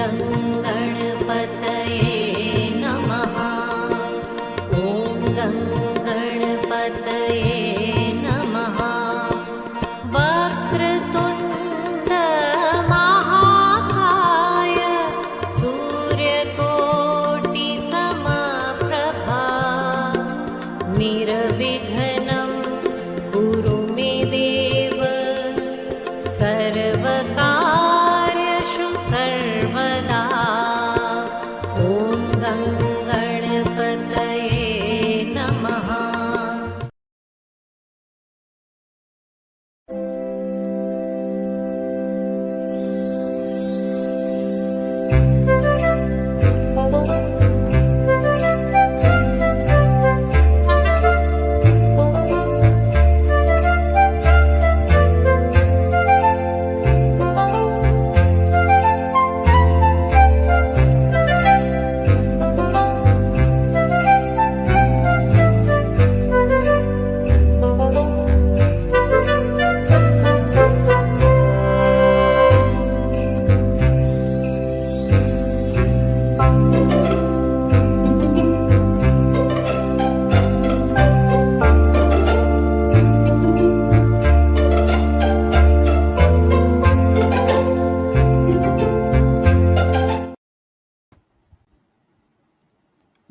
गं गणपतये नमः। ॐ गं गणपतये नमः। वक्रतुण्ड महाकाय सूर्यकोटिसमप्रभा निर्विघ्नं कुरु मे देव सर्वकार्येषु सर्वदा। ॐ गं गणपतये नमः।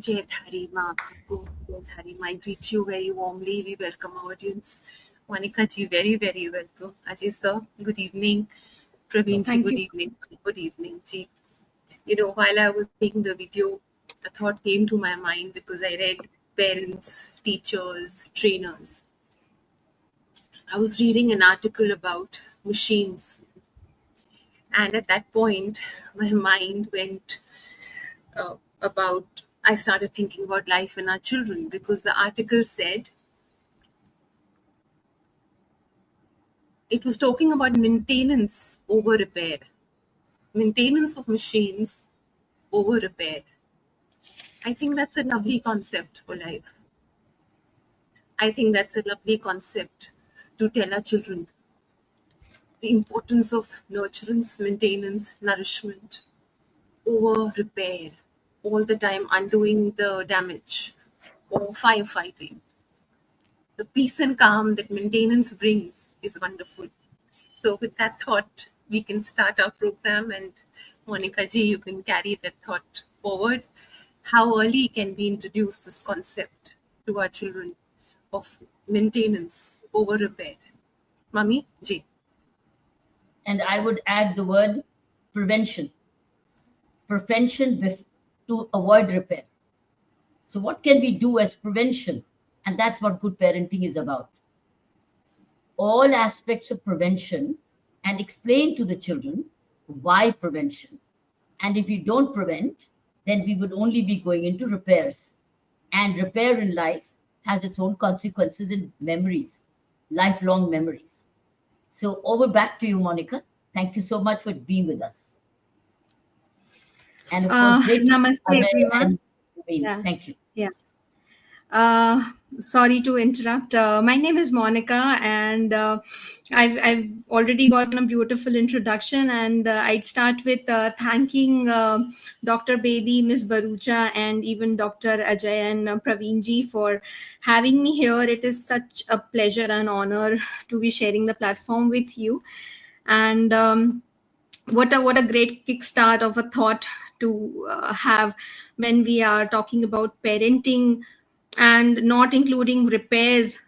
Jayadhari ma aap sabko Jayadhari ma, I greet you very warmly. We welcome our audience. Monica ji, very very welcome. Ajay sir, good evening. Praveen ji, Thank good you. evening. Good evening ji. You know, while I was seeing the video, a thought came to my mind because I read parents, teachers, trainers. I was reading an article about machines, and at that point my mind went I started thinking about life and our children, because the article said it was talking about maintenance over repair, maintenance of machines over repair. I think that's a lovely concept for life. I think that's a lovely concept to tell our children the importance of nurturance, maintenance, nourishment over repair, all the time undoing the damage or firefighting. The peace and calm that maintenance brings is wonderful. So with that thought, we can start our program, and Monica ji, you can carry that thought forward. How early can we introduce this concept to our children of maintenance over repair? Mummy ji. And I would add the word prevention. Prevention to avoid repair. So what can we do as prevention? And that's what good parenting is about. All aspects of prevention, and explain to the children why prevention. And if you don't prevent, then we would only be going into repairs. And repair in life has its own consequences in memories, lifelong memories. So over back to you, Monica. Thank you so much for being with us. And of course, namaste everyone. Yeah. Thank you. Yeah. Sorry to interrupt. My name is Monica, and I've already gotten a beautiful introduction, and I'd start with thanking Dr. Bedi, Ms. Barucha, and even Dr. Ajay and Praveen ji for having me here. It is such a pleasure and honor to be sharing the platform with you. And what a great kickstart of a thought to have when we are talking about parenting and not including repairs,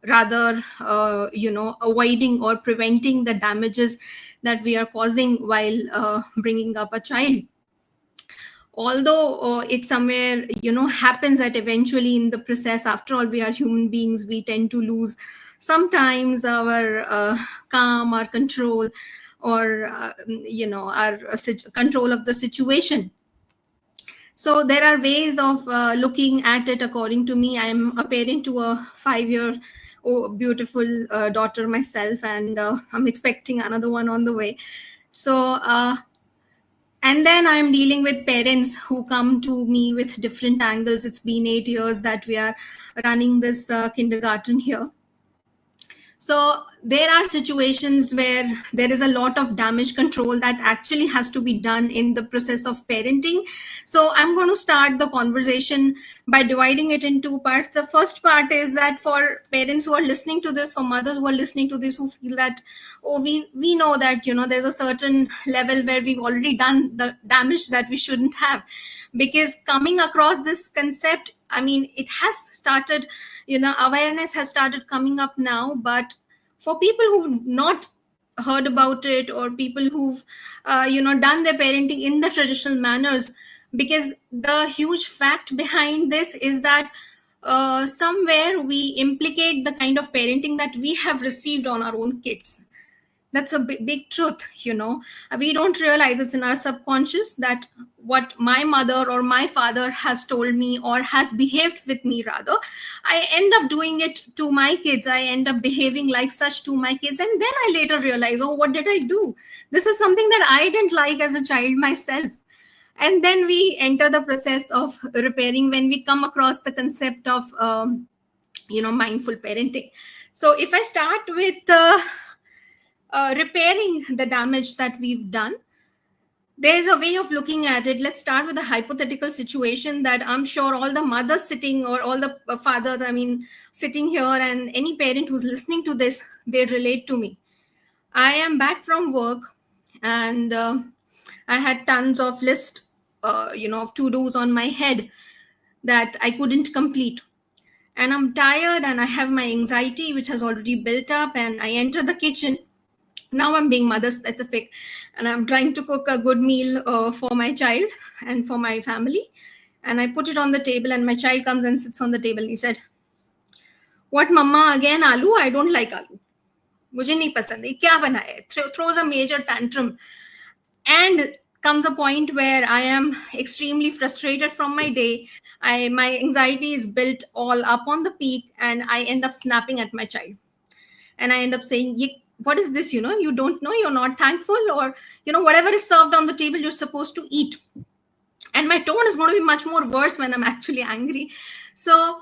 rather avoiding or preventing the damages that we are causing while bringing up a child. Although it somewhere happens that eventually in the process, after all we are human beings, we tend to lose sometimes our calm, our control, or our control of the situation. So there are ways of looking at it. According to me, I'm a parent to a 5-year beautiful daughter myself, and I'm expecting another one on the way. So and then I'm dealing with parents who come to me with different angles. It's been 8 years that we are running this kindergarten here. So there are situations where there is a lot of damage control that actually has to be done in the process of parenting. So I'm going to start the conversation by dividing it in two parts. The first part is that for parents who are listening to this, for mothers who are listening to this, who feel that, oh, we know that, there's a certain level where we've already done the damage that we shouldn't have. Because coming across this concept, I mean, it has started, awareness has started coming up now, but for people who've not heard about it, or people who've done their parenting in the traditional manners, because the huge fact behind this is that somewhere we implicate the kind of parenting that we have received on our own kids. That's a big truth. We don't realize it's in our subconscious that what my mother or my father has told me, or has behaved with me rather, I end up doing it to my kids. I end up behaving like such to my kids, and then I later realize, oh, what did I do? This is something that I didn't like as a child myself. And then we enter the process of repairing when we come across the concept of mindful parenting. So if I start with repairing the damage that we've done, there's a way of looking at it. Let's start with a hypothetical situation that I'm sure all the mothers sitting, or all the fathers, sitting here, and any parent who's listening to this, they relate to me. I am back from work, and I had tons of list, of to-dos on my head that I couldn't complete. And I'm tired, and I have my anxiety, which has already built up, and I enter the kitchen. Now I'm being mother specific, and I'm trying to cook a good meal for my child and for my family. And I put it on the table, and my child comes and sits on the table. And he said, "What, mama, again aloo? I don't like aloo. Mujhe nahi pasand hai. Kya banaya hai?" Throws a major tantrum. And comes a point where I am extremely frustrated from my day. My anxiety is built all up on the peak, and I end up snapping at my child. And I end up saying, what is this? You don't know, you're not thankful, or whatever is served on the table, you're supposed to eat. And my tone is going to be much more worse when I'm actually angry. So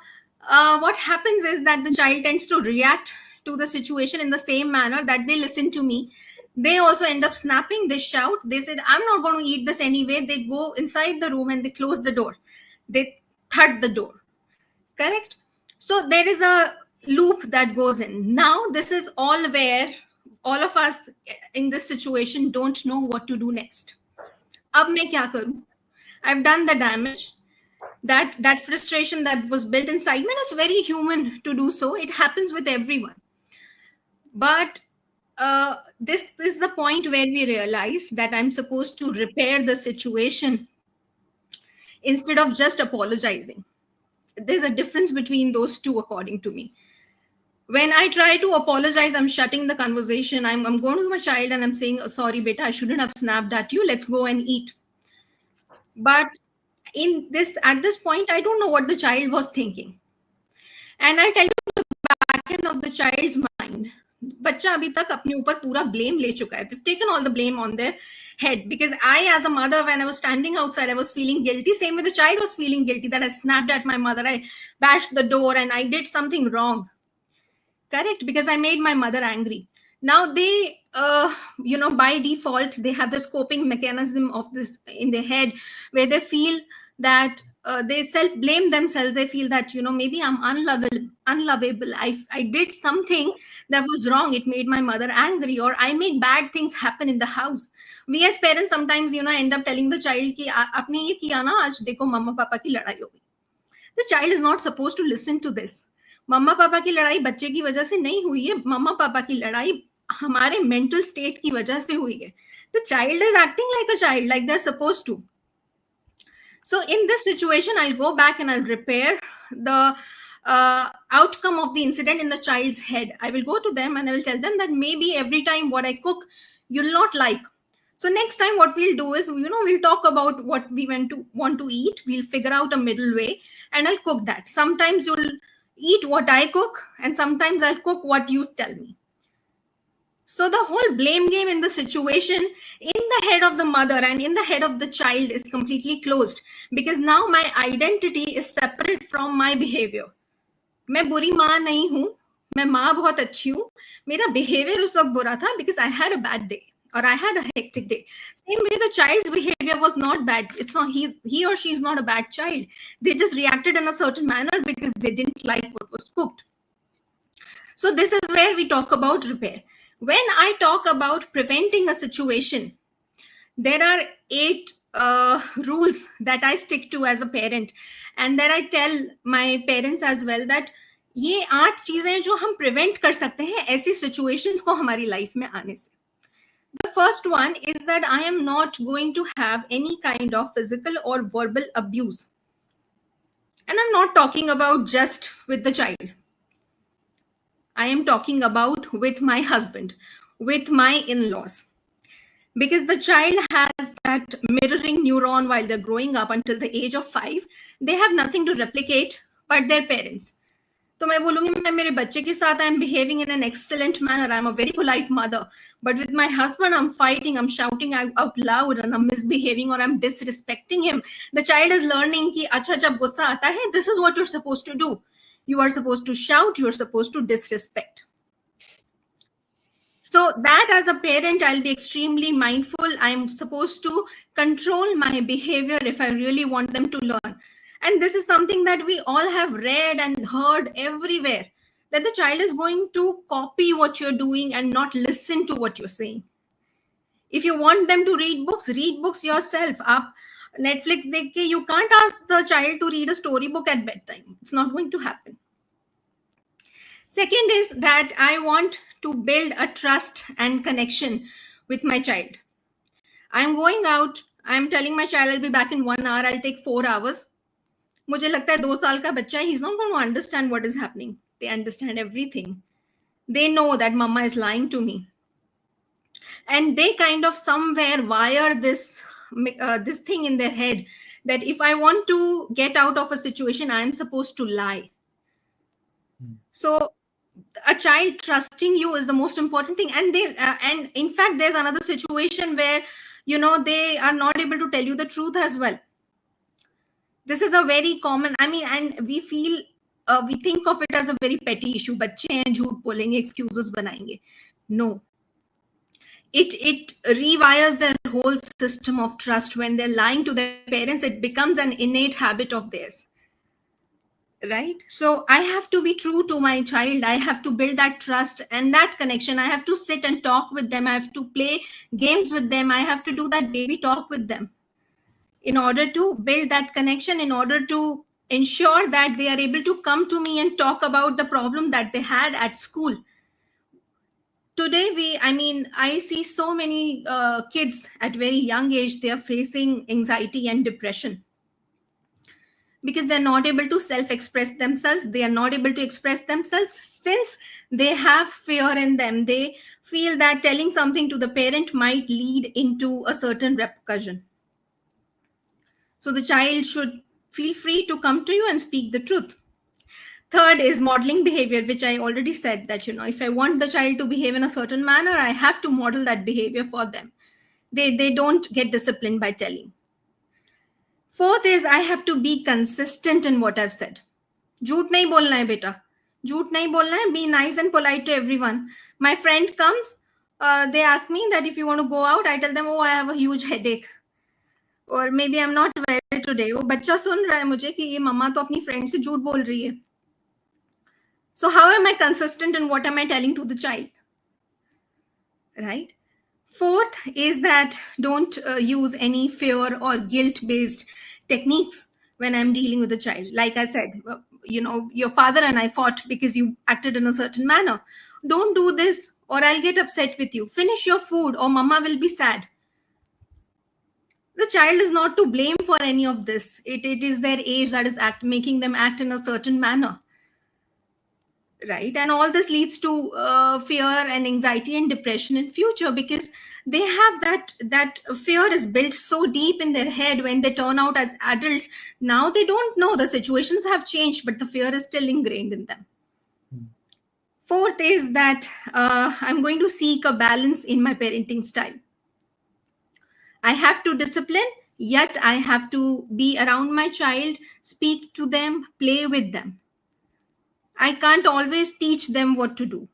what happens is that the child tends to react to the situation in the same manner that they listen to me. They also end up snapping, they shout, they said, I'm not going to eat this anyway. They go inside the room and they close the door. They thud the door. Correct? So there is a loop that goes in. Now this is all where all of us in this situation don't know what to do next. Ab main kya karu? I've done the damage. That frustration that was built inside me, it's very human to do so. It happens with everyone. But this is the point where we realize that I'm supposed to repair the situation instead of just apologizing. There's a difference between those two, according to me. When I try to apologize, I'm shutting the conversation. I'm going to my child and I'm saying, sorry, beta, I shouldn't have snapped at you. Let's go and eat. But at this point, I don't know what the child was thinking. And I'll tell you the back end of the child's mind. बच्चा अभी तक अपने ऊपर पूरा blame ले चुका है. They've taken all the blame on their head, because I, as a mother, when I was standing outside, I was feeling guilty. Same way the child was feeling guilty that I snapped at my mother, I bashed the door, and I did something wrong. Correct? Because I made my mother angry. Now they, by default, they have this coping mechanism of this in their head, where they feel that they self-blame themselves. They feel that, maybe I'm unlovable. I did something that was wrong. It made my mother angry, or I make bad things happen in the house. We as parents sometimes, end up telling the child ki aapne ye kiya na, aaj dekho mama papa ki ladai ho gayi. The child is not supposed to listen to this. मम्मा पापा की लड़ाई बच्चे की वजह से नहीं हुई है. मम्मा पापा की लड़ाई हमारे मेंटल स्टेट की वजह से हुई है. The child is acting like a child, like they're supposed to. So in this situation, I'll go back and I'll repair the outcome of the incident in the child's head. I will go to them and I will tell them that maybe every time what I cook, you'll not like. So next time what we'll do is, we'll talk about what we want to eat. We'll figure out a middle way and I'll cook that. Sometimes you'll eat what I cook, and sometimes I'll cook what you tell me. So the whole blame game in the situation in the head of the mother and in the head of the child is completely closed, because now my identity is separate from my behavior. मैं बुरी माँ नहीं हूँ, मैं माँ बहुत अच्छी हूँ, मेरा बिहेवियर उस वक्त बुरा था because I had a bad day or I had a hectic day. Same way, the child's behavior was not bad. It's not he or she is not a bad child. They just reacted in a certain manner because they didn't like what was cooked. So this is where we talk about repair. When I talk about preventing a situation, there are 8 rules that I stick to as a parent, and that I tell my parents as well, that ये 8 चीजें जो हम prevent कर सकते हैं ऐसी situations को हमारी life में आने से. The first one is that I am not going to have any kind of physical or verbal abuse. And I'm not talking about just with the child. I am talking about with my husband, with my in-laws. Because the child has that mirroring neuron while they're growing up until the age of 5. They have nothing to replicate but their parents. तो मैं बोलूंगी मैं मेरे बच्चे के साथ I'm behaving in an excellent manner. I'm a very polite mother. But with my husband, I'm fighting, I'm shouting out loud, and I'm misbehaving or I'm disrespecting him. The child is learning कि अच्छा जब गुस्सा आता है, this is what you're supposed to do. You are supposed to shout, you're supposed to disrespect. So that as a parent, I'll be extremely mindful. I'm supposed to control my behavior if I really want them to learn. And this is something that we all have read and heard everywhere, that the child is going to copy what you're doing and not listen to what you're saying. If you want them to read books yourself. Up Netflix dekh ke, you can't ask the child to read a storybook at bedtime. It's not going to happen. Second is that I want to build a trust and connection with my child. I'm going out, I'm telling my child I'll be back in 1 hour, I'll take 4 hours. मुझे लगता है 2 साल का बच्चा है, he's not going to understand what is happening. They understand everything. They know that mama is lying to me. And they kind of somewhere wire this thing in their head that if I want to get out of a situation, I'm supposed to lie. So a child trusting you is the most important thing. And and in fact, there's another situation where, they are not able to tell you the truth as well. This is a very common, and we feel, we think of it as a very petty issue. बच्चे हैं, झूठ बोलेंगे, excuses बनाएंगे. No. It rewires their whole system of trust. When they're lying to their parents, it becomes an innate habit of theirs. Right? So I have to be true to my child. I have to build that trust and that connection. I have to sit and talk with them. I have to play games with them. I have to do that baby talk with them in order to build that connection, in order to ensure that they are able to come to me and talk about the problem that they had at school. Today, I see so many kids at very young age, they are facing anxiety and depression because they're not able to self-express themselves. They are not able to express themselves since they have fear in them. They feel that telling something to the parent might lead into a certain repercussion. So the child should feel free to come to you and speak the truth. Third is modeling behavior, which I already said that, if I want the child to behave in a certain manner, I have to model that behavior for them. They don't get disciplined by telling. Fourth is I have to be consistent in what I've said. झूठ नहीं बोलना है बेटा. झूठ नहीं बोलना है. Be nice and polite to everyone. My friend comes, they ask me that if you want to go out, I tell them, oh, I have a huge headache. Or maybe I'm not well today. वो बच्चा सुन रहा है मुझे कि ये मम्मा तो अपनी friend से झूठ बोल रही है. So how am I consistent and what am I telling to the child? Right? Fourth is that don't use any fear or guilt-based techniques when I'm dealing with the child. Like I said, your father and I fought because you acted in a certain manner. Don't do this or I'll get upset with you. Finish your food or mama will be sad. The child is not to blame for any of this. It is their age that is making them act in a certain manner. Right? And all this leads to fear and anxiety and depression in future because they have that fear is built so deep in their head when they turn out as adults. Now they don't know, the situations have changed, but the fear is still ingrained in them. Fourth is that I'm going to seek a balance in my parenting style. I have to discipline, yet I have to be around my child, speak to them, play with them. I can't always teach them what to do.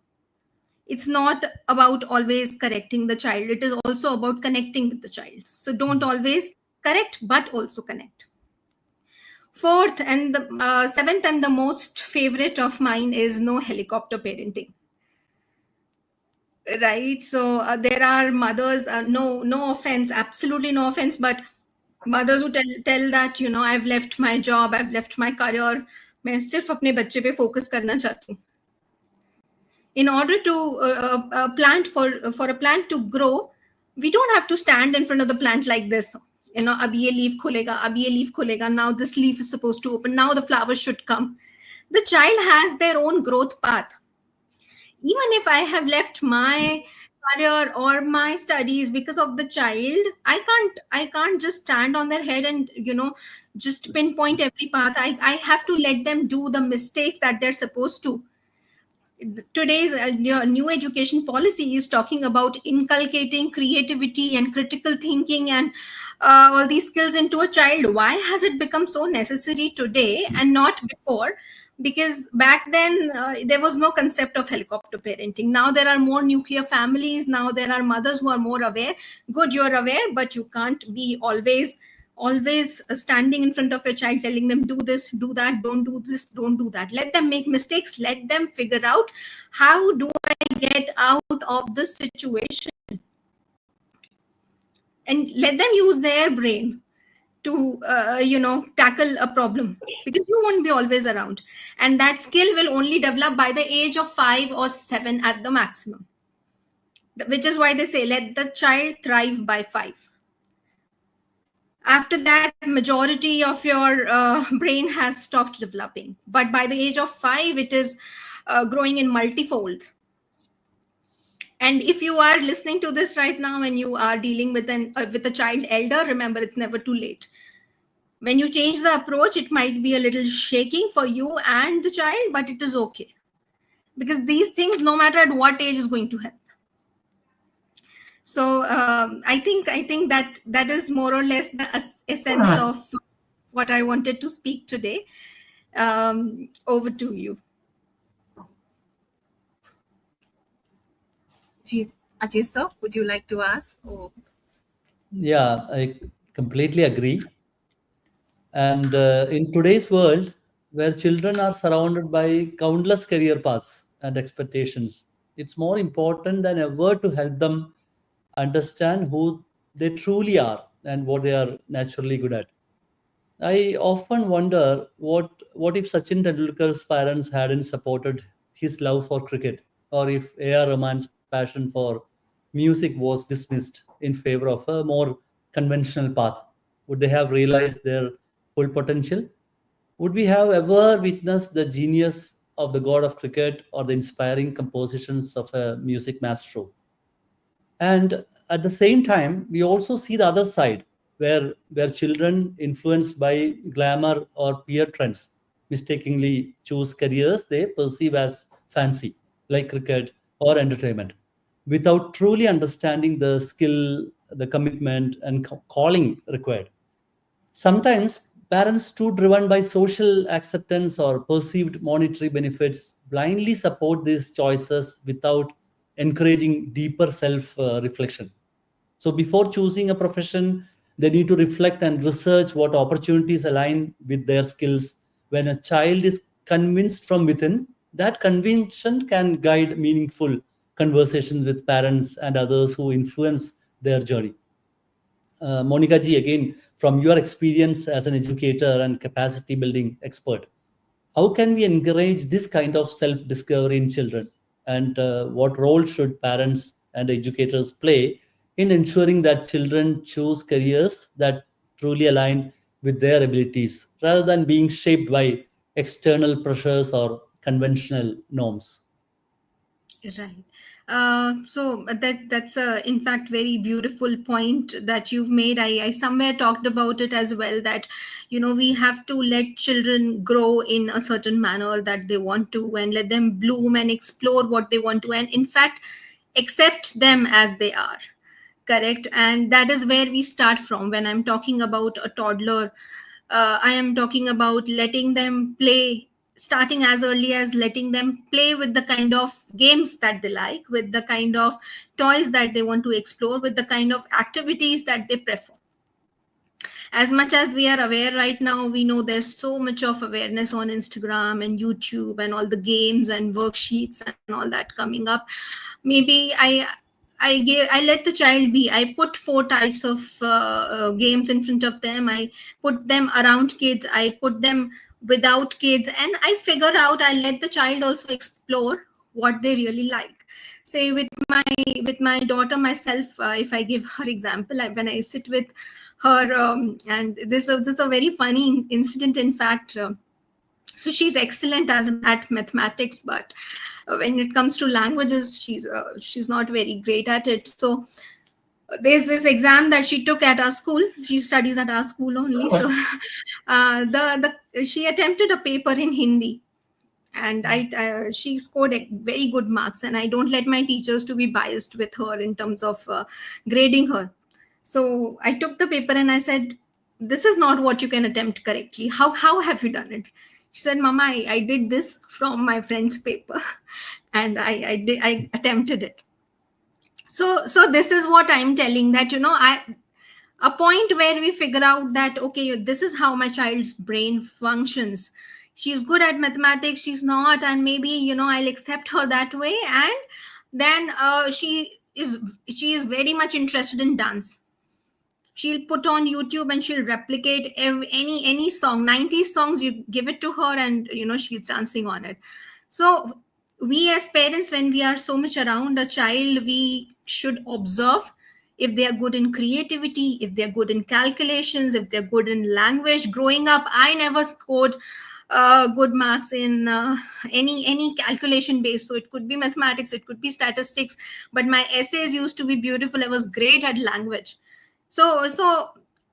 It's not about always correcting the child. It is also about connecting with the child. So don't always correct, but also connect. Fourth and the seventh and the most favorite of mine is no helicopter parenting. Right. So there are mothers, no offense, absolutely no offense, but mothers who tell that, I've left my job, I've left my career, मैं सिर्फ अपने बच्चे पे focus करना चाहती हूँ. In order to plant for a plant to grow, we don't have to stand in front of the plant like this. Abhi ye leaf khulega, abhi ye leaf khulega. Now this leaf is supposed to open. Now the flowers should come. The child has their own growth path. Even if I have left my career or my studies because of the child, I can't just stand on their head and just pinpoint every path. I have to let them do the mistakes that they're supposed to. Today's new education policy is talking about inculcating creativity and critical thinking and all these skills into a child. Why has it become so necessary today and not before? Because back then there was no concept of helicopter parenting. Now there are more nuclear families. Now there are mothers who are more aware. Good, you're aware, but you can't be always standing in front of your child telling them, do this, do that, don't do this, don't do that. Let them make mistakes. Let them figure out, how do I get out of this situation? And let them use their brain to tackle a problem, because you won't be always around, and that skill will only develop by the age of 5 or 7 at the maximum, which is why they say let the child thrive by 5. After that, majority of your brain has stopped developing, but by the age of 5 it is growing in multifold. And if you are listening to this right now and you are dealing with a child elder, remember, it's never too late. When you change the approach, it might be a little shaking for you and the child, but it is okay, because these things, no matter at what age, is going to help. So I think that is more or less the essence of what I wanted to speak today. Over to you. Ajay sir, would you like to ask? Yeah, I completely agree. And in today's world, where children are surrounded by countless career paths and expectations, it's more important than ever to help them understand who they truly are and what they are naturally good at. I often wonder what if Sachin Tendulkar's parents hadn't supported his love for cricket, or if A.R. Rahman's passion for music was dismissed in favor of a more conventional path. Would they have realized their full potential? Would we have ever witnessed the genius of the god of cricket or the inspiring compositions of a music maestro? And at the same time, we also see the other side, where children influenced by glamour or peer trends mistakenly choose careers they perceive as fancy, like cricket or entertainment, without truly understanding the skill, the commitment, and calling required. Sometimes parents, too driven by social acceptance or perceived monetary benefits, blindly support these choices without encouraging deeper self reflection. So, before choosing a profession, they need to reflect and research what opportunities align with their skills. When a child is convinced from within, that conviction can guide meaningful conversations with parents and others who influence their journey. Monica ji, again, from your experience as an educator and capacity building expert, how can we encourage this kind of self discovery in children? And what role should parents and educators play in ensuring that children choose careers that truly align with their abilities rather than being shaped by external pressures or conventional norms? Right. So that's in fact very beautiful point that you've made. I somewhere talked about it as well, that we have to let children grow in a certain manner that they want to, and let them bloom and explore what they want to, and in fact accept them as they are. Correct. And that is where we start from. When I'm talking about a toddler, I am talking about letting them play starting as early as letting them play with the kind of games that they like, with the kind of toys that they want to explore, with the kind of activities that they prefer. As much as we are aware right now, we know there's so much of awareness on Instagram and YouTube and all the games and worksheets and all that coming up. Maybe I let the child be. I put 4 types of games in front of them. I put them around kids. I put them without kids, and I figure out. I let the child also explore what they really like. Say with my daughter myself, if I give her example, when I sit with her, and this is a very funny incident. In fact, so she's excellent at mathematics, but when it comes to languages, she's not very great at it. So there's this exam that she took at our school. She studies at our school only. So she attempted a paper in Hindi, and she scored very good marks. And I don't let my teachers to be biased with her in terms of grading her. So I took the paper and I said, "This is not what you can attempt correctly. How have you done it?" She said, "Mama, I did this from my friend's paper," and I attempted it. So this is what I'm telling, that a point where we figure out that, okay, this is how my child's brain functions. She's good at mathematics, she's not, and maybe I'll accept her that way. And then she is very much interested in dance. She'll put on YouTube and she'll replicate any song, 90s songs. You give it to her and she's dancing on it. So we as parents, when we are so much around a child, we should observe if they are good in creativity, if they're good in calculations, if they're good in language. Growing up, I never scored good marks in any calculation base. So it could be mathematics, it could be statistics, but my essays used to be beautiful. I was great at language. So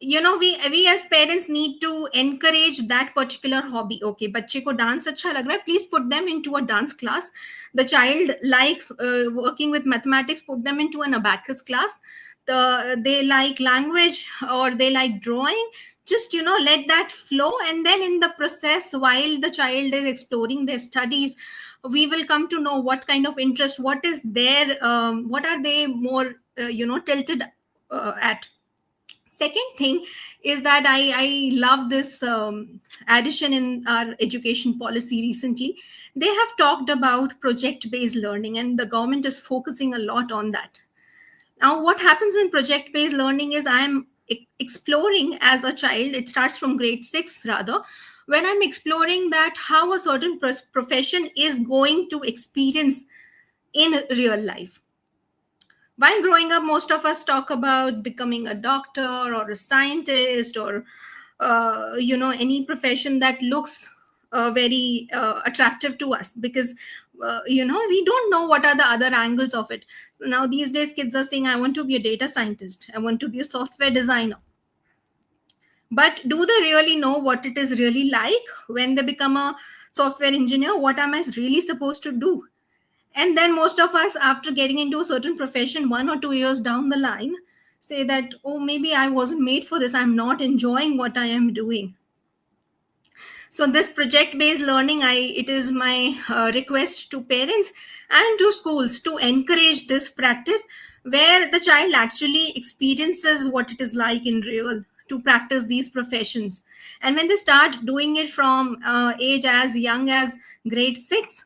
we as parents need to encourage that particular hobby. Okay, बच्चे को dance अच्छा लग रहा है, please put them into a dance class. The child likes working with mathematics, put them into an abacus class. They like language or they like drawing, just let that flow. And then in the process, while the child is exploring their studies, we will come to know what kind of interest, what is their what are they more tilted at. Second thing is that I love this addition in our education policy recently. They have talked about project-based learning, and the government is focusing a lot on that. Now, what happens in project-based learning is I'm exploring as a child, it starts from grade 6 rather, when I'm exploring that how a certain profession is going to experience in real life. While growing up, most of us talk about becoming a doctor or a scientist or, any profession that looks very attractive to us, because, we don't know what are the other angles of it. So now these days, kids are saying, I want to be a data scientist. I want to be a software designer. But do they really know what it is really like when they become a software engineer? What am I really supposed to do? And then most of us, after getting into a certain profession 1 or 2 years down the line, say that, oh, maybe I wasn't made for this. I'm not enjoying what I am doing. So this project-based learning, it is my request to parents and to schools to encourage this practice, where the child actually experiences what it is like in real to practice these professions. And when they start doing it from age as young as grade 6,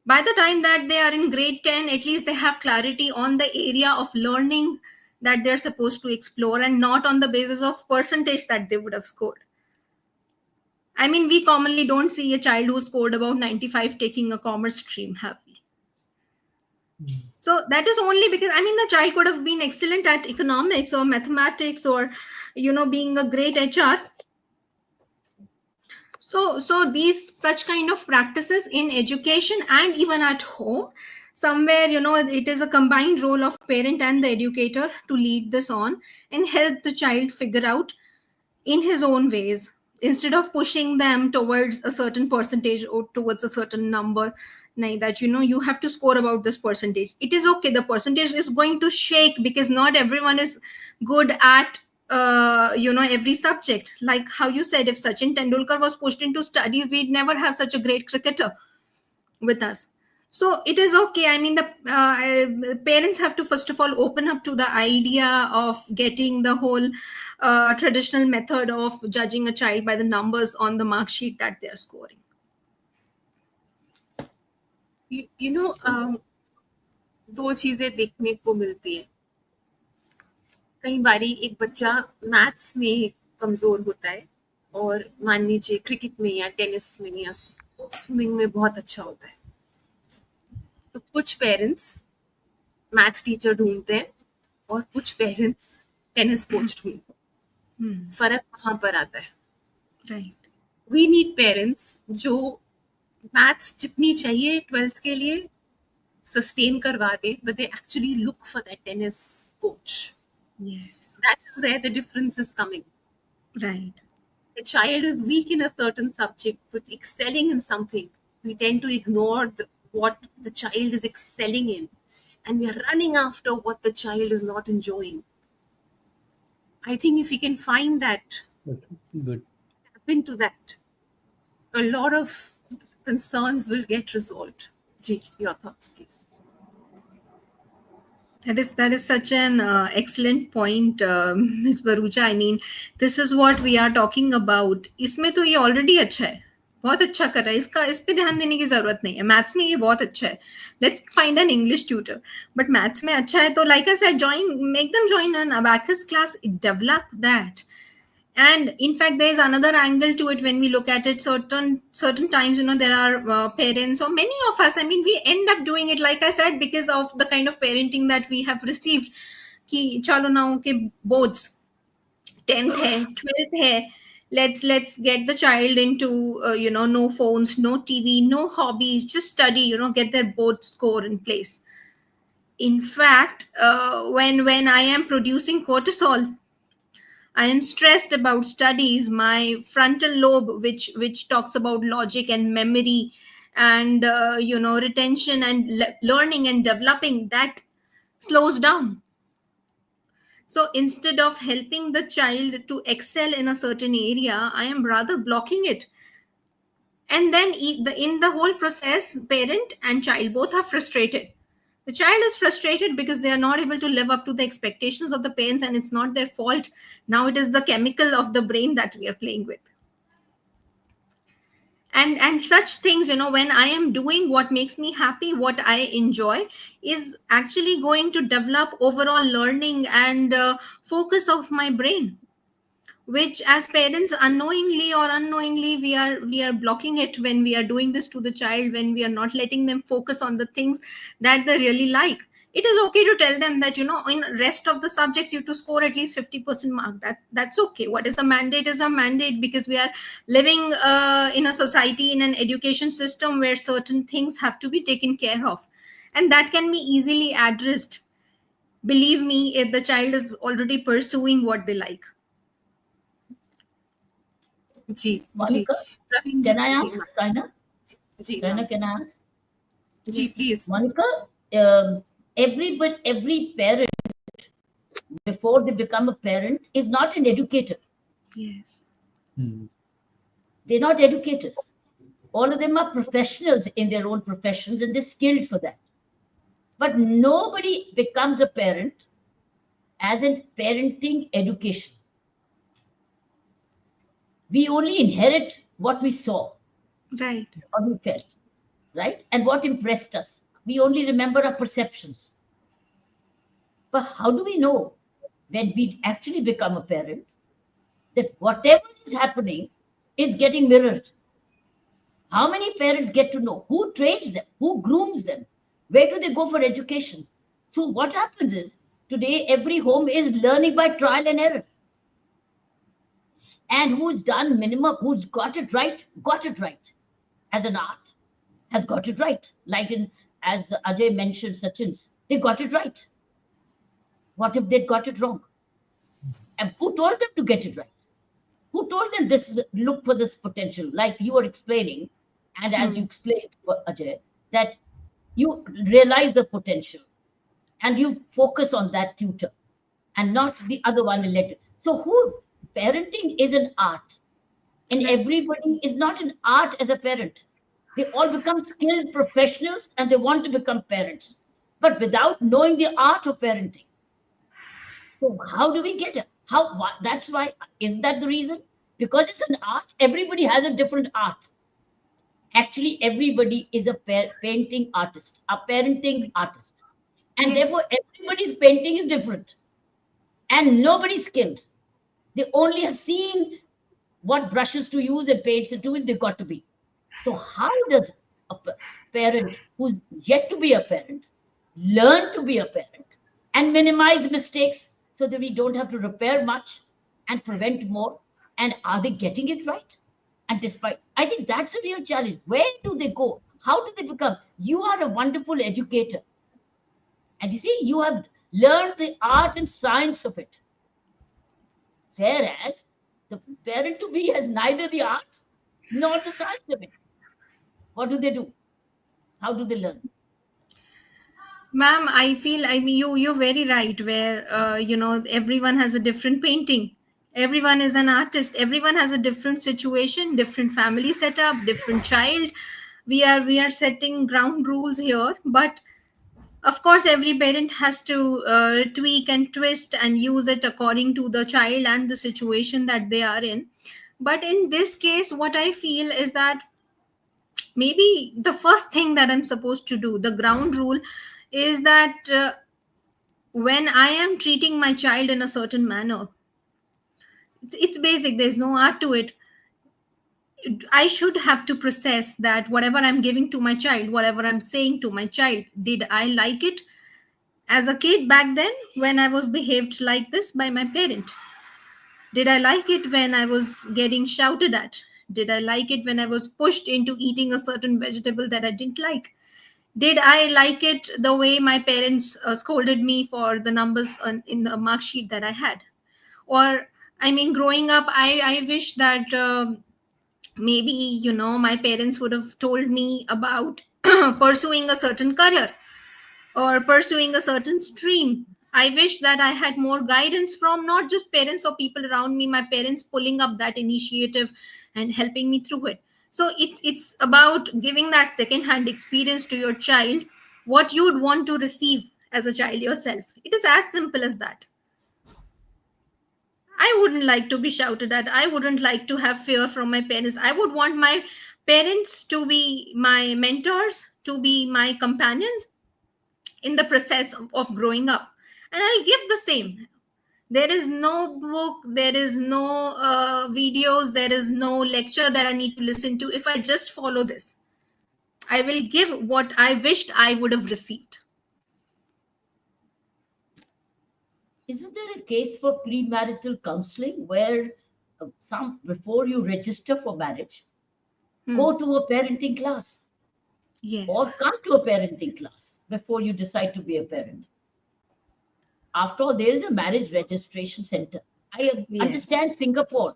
by the time that they are in grade 10, at least they have clarity on the area of learning that they're supposed to explore, and not on the basis of percentage that they would have scored. I mean, we commonly don't see a child who scored about 95 taking a commerce stream, have we? So that is only because, the child could have been excellent at economics or mathematics or, being a great HR. So these such kind of practices in education and even at home, somewhere, it is a combined role of parent and the educator to lead this on and help the child figure out in his own ways, instead of pushing them towards a certain percentage or towards a certain number, that, you have to score about this percentage. It is okay. The percentage is going to shake because not everyone is good at every subject. Like how you said, if Sachin Tendulkar was pushed into studies, we'd never have such a great cricketer with us. So it is okay. I mean, the parents have to first of all open up to the idea of getting the whole traditional method of judging a child by the numbers on the mark sheet that they are scoring. you know, दो चीजें देखने को मिलती है. कई बारी एक बच्चा मैथ्स में कमजोर होता है और मान लीजिए क्रिकेट में या टेनिस में या स्विमिंग में बहुत अच्छा होता है. तो कुछ पेरेंट्स मैथ्स टीचर ढूंढते हैं और कुछ पेरेंट्स टेनिस कोच ढूंढते हैं. फर्क वहां पर आता है. राइट. वी नीड पेरेंट्स जो मैथ्स जितनी चाहिए 12th के लिए sustain करवा दे, but they actually look for that tennis coach. Yes. That's where the difference is coming. Right. The child is weak in a certain subject, but excelling in something. We tend to ignore what the child is excelling in, and we are running after what the child is not enjoying. I think if we can find that, Good. tap into that, a lot of concerns will get resolved. Ji, your thoughts, please. That is such an excellent point, Ms. Barucha. I mean, this is what we are talking about. इसमें तो ये already अच्छा है, बहुत अच्छा कर रहा है. इसका इस पे ध्यान देने की जरूरत नहीं है. मैथ्स में ये बहुत अच्छा है. Let's find an English tutor. But maths में अच्छा है तो like I said, make them join an abacus class. Develop that. And in fact, there is another angle to it when we look at it. Certain times, there are parents or many of us, I mean, we end up doing it, like I said, because of the kind of parenting that we have received. Ki chalo now ke boards, 10th hai, 12th hai, let's get the child into no phones, no TV, no hobbies, just study, get their board score in place. In fact, when I am producing cortisol, I am stressed about studies. My frontal lobe, which talks about logic and memory and retention and learning and developing, that slows down. So instead of helping the child to excel in a certain area, I am rather blocking it. And then in the whole process, parent and child both are frustrated. The child is frustrated because they are not able to live up to the expectations of the parents, and it's not their fault. Now it is the chemical of the brain that we are playing with. And such things, when I am doing what makes me happy, what I enjoy, is actually going to develop overall learning and focus of my brain, which as parents, unknowingly or unknowingly, we are blocking it when we are doing this to the child, when we are not letting them focus on the things that they really like. It is okay to tell them that, in rest of the subjects, you have to score at least 50% mark. That's okay. What is a mandate is a mandate, because we are living in a society, in an education system where certain things have to be taken care of. And that can be easily addressed. Believe me, if the child is already pursuing what they like. Monica, Praveen, can I ask, Saina? Ji, Saina, can I ask? Ji, please. Monica, every parent, before they become a parent, is not an educator. Yes. They're not educators. All of them are professionals in their own professions, and they're skilled for that. But nobody becomes a parent as in parenting education. We only inherit what we saw, Right. or we felt, right? And what impressed us. We only remember our perceptions. But how do we know when we actually become a parent that whatever is happening is getting mirrored? How many parents get to know who trains them, who grooms them, where do they go for education? So what happens is, today every home is learning by trial and error. And who's done minimum, who's got it right, as an art, has got it right. Like as Ajay mentioned, Sachin's, they got it right. What if they got it wrong? And who told them to get it right? Who told them look for this potential? Like you were explaining, and as you explained for Ajay, that you realize the potential and you focus on that tutor and not the other one. So parenting is an art, and everybody is not an art as a parent. They all become skilled professionals and they want to become parents, but without knowing the art of parenting. So how do we get it? That's why, isn't that the reason? Because it's an art. Everybody has a different art. Actually, everybody is a painting artist, a parenting artist, and Yes. therefore everybody's painting is different, and nobody's skilled. They only have seen what brushes to use and paints to do it. They've got to be. So how does a parent who's yet to be a parent learn to be a parent and minimize mistakes so that we don't have to repair much and prevent more? And are they getting it right? And despite, I think that's a real challenge. Where do they go? How do they become? You are a wonderful educator. And you see, you have learned the art and science of it. Whereas the parent to be has neither the art nor the science of it. What do they do? How do they learn? Ma'am, I mean, you're very right. Where everyone has a different painting. Everyone is an artist. Everyone has a different situation, different family setup, different child. We are setting ground rules here, but of course, every parent has to tweak and twist and use it according to the child and the situation that they are in. But in this case, what I feel is that maybe the first thing that I'm supposed to do, the ground rule, is that when I am treating my child in a certain manner, it's basic, there's no art to it. I should have to process that whatever I'm giving to my child, whatever I'm saying to my child, did I like it as a kid back then when I was behaved like this by my parent? Did I like it when I was getting shouted at? Did I like it when I was pushed into eating a certain vegetable that I didn't like? Did I like it the way my parents scolded me for the numbers in the mark sheet that I had? Or, I mean, growing up, I wish that maybe, my parents would have told me about pursuing a certain career or pursuing a certain stream. I wish that I had more guidance from not just parents or people around me, my parents pulling up that initiative and helping me through it. So it's about giving that second hand experience to your child, what you'd want to receive as a child yourself. It is as simple as that. I wouldn't like to be shouted at. I wouldn't like to have fear from my parents. I would want my parents to be my mentors, to be my companions in the process of growing up. And I'll give the same. There is no book, there is no videos, there is no lecture that I need to listen to. If I just follow this, I will give what I wished I would have received. Isn't there a case for premarital counseling where some before you register for marriage, go to a parenting class Yes. or come to a parenting class before you decide to be a parent? After all, there is a marriage registration center. I Yeah. understand Singapore,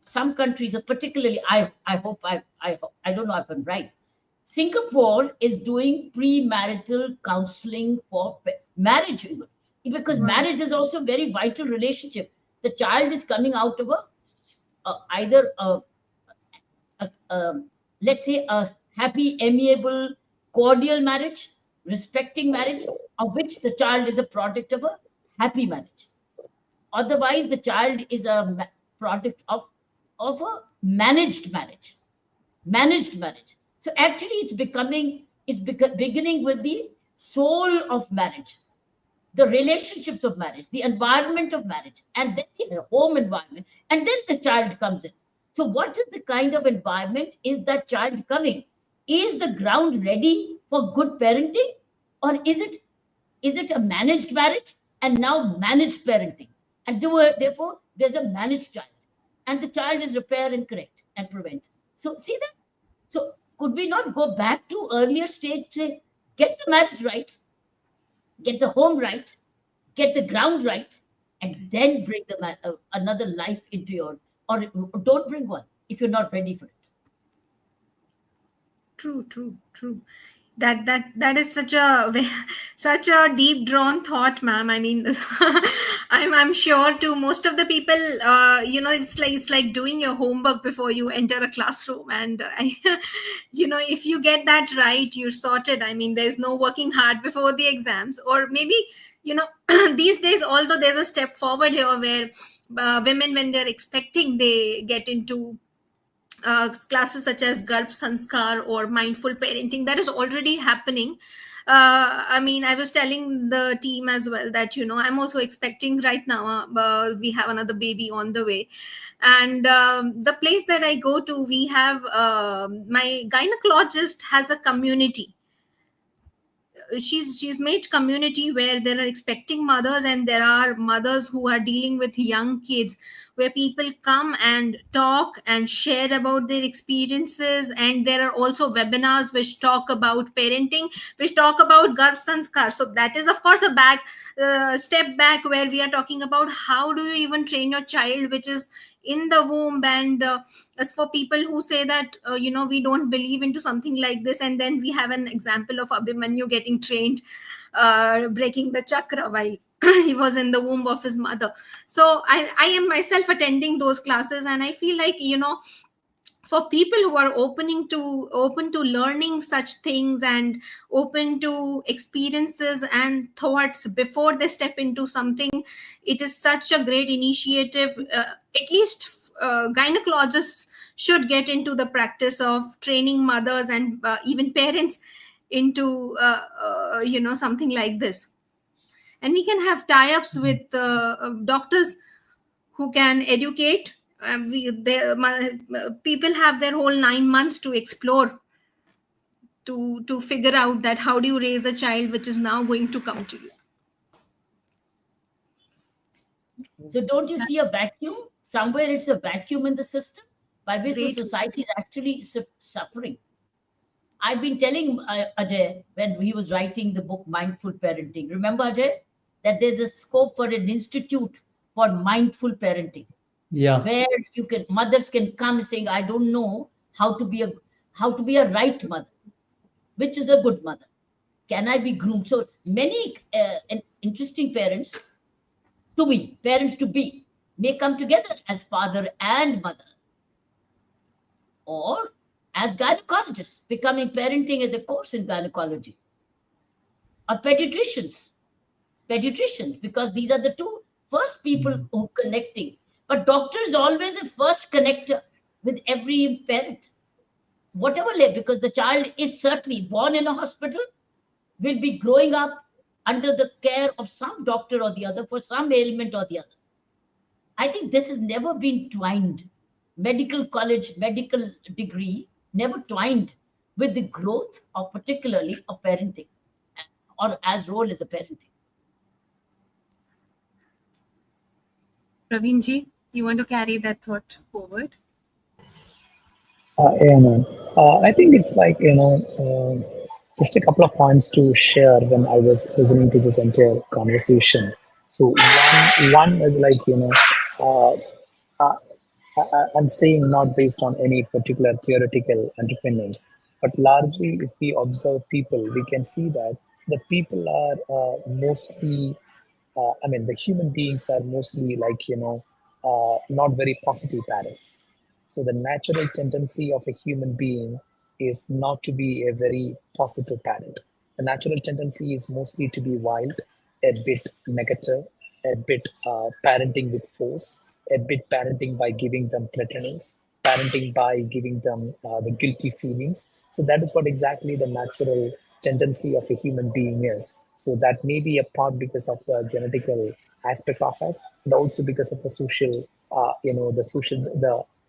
some countries, particularly, I don't know if I'm right. Singapore is doing premarital counseling for marriage, even. Because marriage is also a very vital relationship. The child is coming out of either let's say a happy, amiable, cordial marriage, respecting marriage, of which the child is a product of a happy marriage. Otherwise, the child is a product of a managed marriage. Managed marriage. So actually, it's beginning with the soul of marriage, the relationships of marriage, the environment of marriage, and then the home environment, and then the child comes in. So, what is the kind of environment is that child coming? Is the ground ready for good parenting, or is it a managed marriage and now managed parenting? And therefore, there's a managed child, and the child is repair and correct and prevent. So, see that? So, could we not go back to earlier stage, say, get the marriage right, get the home right, get the ground right, and then bring another life into your, or don't bring one if you're not ready for it. True. That is such a deep drawn thought, ma'am. I mean, I'm sure to most of the people, it's like doing your homework before you enter a classroom, and if you get that right, you're sorted. I mean, there's no working hard before the exams, or maybe these days, although there's a step forward here where women, when they're expecting, they get into classes such as Garb Sanskar or mindful parenting. That is already happening. I mean, I was telling the team as well that I'm also expecting right now. We have another baby on the way, and the place that I go to, we have my gynecologist has a community. She's made community where there are expecting mothers, and there are mothers who are dealing with young kids, where people come and talk and share about their experiences. And there are also webinars which talk about parenting, which talk about Garb Sanskar. So that is of course a step back, where we are talking about how do you even train your child which is in the womb. And as for people who say that we don't believe into something like this, and then we have an example of Abhimanyu getting trained, breaking the chakra while he was in the womb of his mother. So I am myself attending those classes, and I feel like for people who are open to learning such things, and open to experiences and thoughts before they step into something, it is such a great initiative. At least gynecologists should get into the practice of training mothers and even parents into something like this. And we can have tie-ups with doctors who can educate. People have their whole 9 months to explore, to figure out that how do you raise a child which is now going to come to you. So don't you see a vacuum? Somewhere it's a vacuum in the system by which the Great. society is actually suffering. I've been telling Ajay when he was writing the book Mindful Parenting. Remember, Ajay, that there's a scope for an institute for mindful parenting, Yeah. where mothers can come saying, I don't know how to be a right mother, which is a good mother. Can I be groomed? So many interesting parents to be may come together as father and mother, or as gynecologists, becoming parenting as a course in gynecology, or pediatricians, because these are the two first people who are connecting. But doctor is always a first connector with every parent, whatever level, because the child is certainly born in a hospital, will be growing up under the care of some doctor or the other for some ailment or the other. I think this has never been twined. Medical college, medical degree, never twined with the growth of particularly of parenting, or as role as a parenting. Praveenji, you want to carry that thought forward? Yeah, no. I think it's like, just a couple of points to share when I was listening to this entire conversation. So one is like, uh, I'm saying not based on any particular theoretical underpinnings, but largely if we observe people, we can see that the people are mostly, the human beings are mostly like, not very positive parents. So the natural tendency of a human being is not to be a very positive parent. The natural tendency is mostly to be wild, a bit negative, a bit parenting with force, a bit parenting by giving them threatenings, parenting by giving them the guilty feelings. So that is what exactly the natural tendency of a human being is. So that may be a part because of the genetical aspect of us, and also because of the social,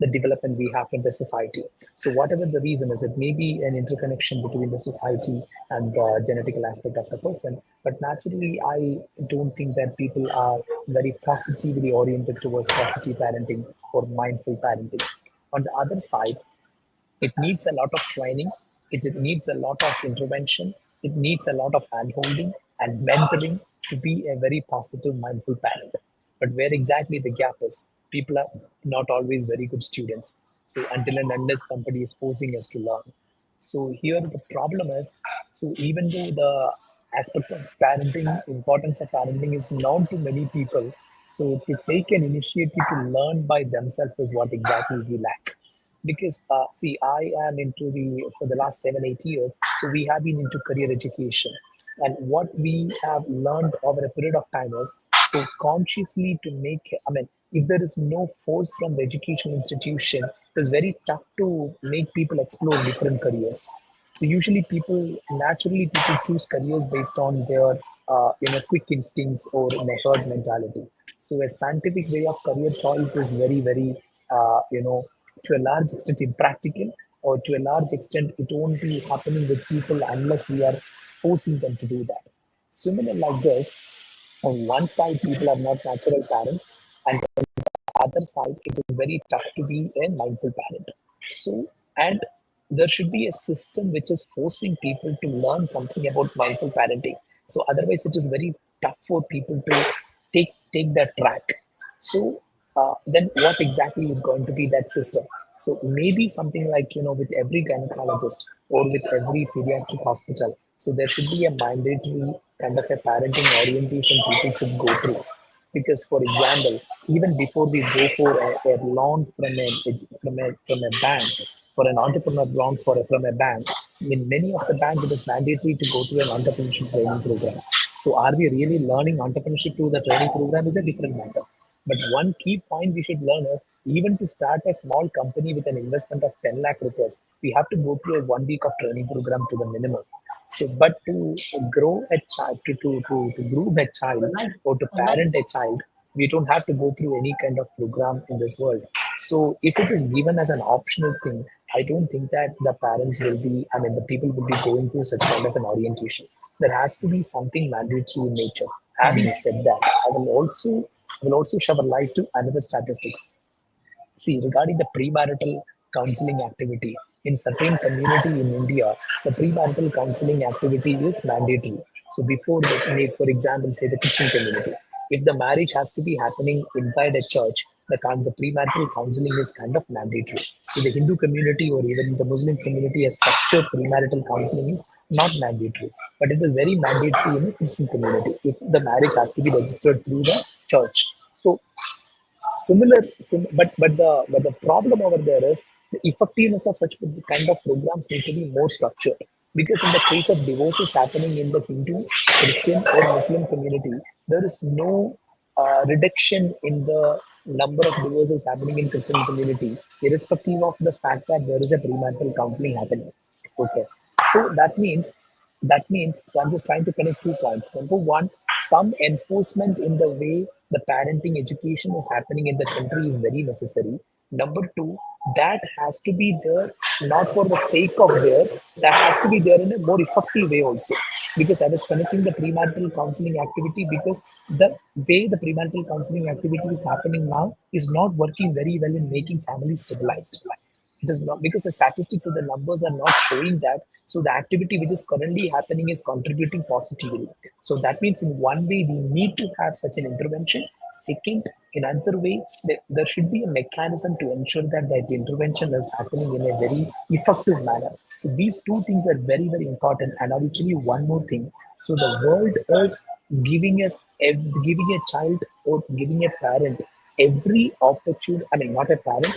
the development we have in the society. So whatever the reason is, it may be an interconnection between the society and the genetical aspect of the person. But naturally, I don't think that people are very positively oriented towards positive parenting or mindful parenting. On the other side, it needs a lot of training. It needs a lot of intervention. It needs a lot of handholding and mentoring to be a very positive, mindful parent. But where exactly the gap is, people are not always very good students. So until and unless somebody is forcing us to learn. So here the problem is, So even though the aspect of parenting, importance of parenting is known to many people, so to take an initiative to learn by themselves is what exactly we lack. Because see, I am into the for the last 7 8 years, so we have been into career education, and what we have learned over a period of time is to consciously to make. I mean, if there is no force from the education institution, it is very tough to make people explore different careers. So usually people choose careers based on their quick instincts or herd mentality. So a scientific way of career choice is very to a large extent impractical, or to a large extent it won't be happening with people unless we are forcing them to do that. Similar like this, on one side people are not natural parents, and other side, it is very tough to be a mindful parent. So, and there should be a system which is forcing people to learn something about mindful parenting. So, otherwise, it is very tough for people to take that track. So, then what exactly is going to be that system? So, maybe something like with every gynecologist or with every pediatric hospital. So, there should be a mandatory kind of a parenting orientation people should go through. Because, for example, even before we go for a loan from a bank, for an entrepreneur loan from a bank, in many of the banks it is mandatory to go through an entrepreneurship training program. So, are we really learning entrepreneurship through the training program is a different matter. But one key point we should learn is, even to start a small company with an investment of 10 lakh rupees, we have to go through a 1 week of training program to the minimum. So, but to grow a child, to groom a child or to parent a child, we don't have to go through any kind of program in this world. So, if it is given as an optional thing, I don't think that the parents will be, I mean, the people will be going through such kind of an orientation. There has to be something mandatory in nature. Having said that, I will also shove a light to another statistics. See, regarding the premarital counseling activity, in certain community in India, the premarital counseling activity is mandatory. So before, for example, say the Christian community, if the marriage has to be happening inside a church, the premarital counseling is kind of mandatory. In the Hindu community or even the Muslim community, a structured premarital counseling is not mandatory, but it is very mandatory in the Christian community if the marriage has to be registered through the church. So but the problem over there is the effectiveness of such kind of programs need to be more structured, because in the case of divorces happening in the Hindu, Christian or Muslim community, there is no reduction in the number of divorces happening in Christian community, irrespective of the fact that there is a premarital counseling happening. Okay, so that means, so I'm just trying to connect 2 points. Number one, some enforcement in the way the parenting education is happening in the country is very necessary. Number two, that has to be there not for the sake of there, that has to be there in a more effective way also. Because I was connecting the premarital counseling activity, because the way the premarital counseling activity is happening now is not working very well in making families stabilized. It is not, because the statistics of the numbers are not showing that. So the activity which is currently happening is contributing positively. So that means in one way we need to have such an intervention. Second, in another way, there should be a mechanism to ensure that that intervention is happening in a very effective manner. So these two things are very important. And I will tell you one more thing. So the world is giving giving a child or giving a parent every opportunity. I mean, not a parent.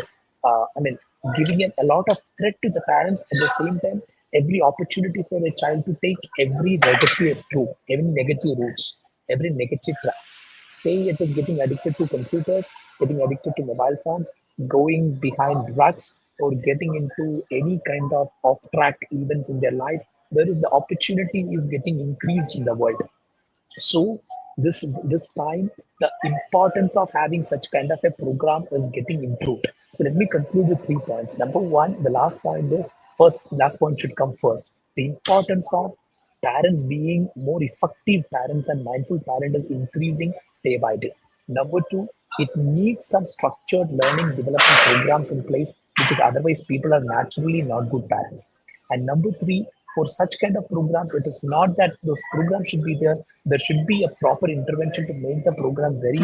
Giving a lot of threat to the parents, at the same time, every opportunity for a child to take every negative routes, every negative tracks. Say it is getting addicted to computers, getting addicted to mobile phones, going behind drugs, or getting into any kind of off-track events in their life. There is the opportunity is getting increased in the world. So this time, the importance of having such kind of a program is getting improved. So let me conclude with 3 points. Number one, the last point should come first. The importance of parents being more effective parents and mindful parent is increasing day by day. Number two, it needs some structured learning development programs in place, because otherwise people are naturally not good parents. And number three, for such kind of programs, it is not that those programs should be there. There should be a proper intervention to make the program very,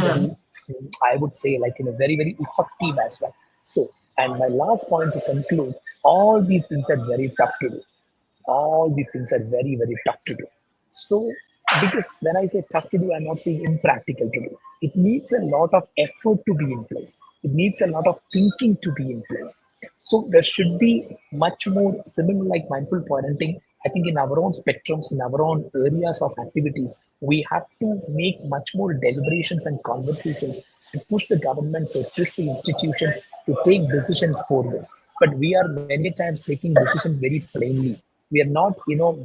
I would say, like in a very effective as well. So, and my last point to conclude, all these things are very tough to do. all these things are very, very tough to do. So, because when I say tough to do, I'm not saying impractical to do. It needs a lot of effort to be in place. It needs a lot of thinking to be in place. So, there should be much more similar like mindful parenting. I think in our own spectrums, in our own areas of activities, we have to make much more deliberations and conversations to push the governments or push the institutions to take decisions for this. But we are many times taking decisions very plainly. We are not,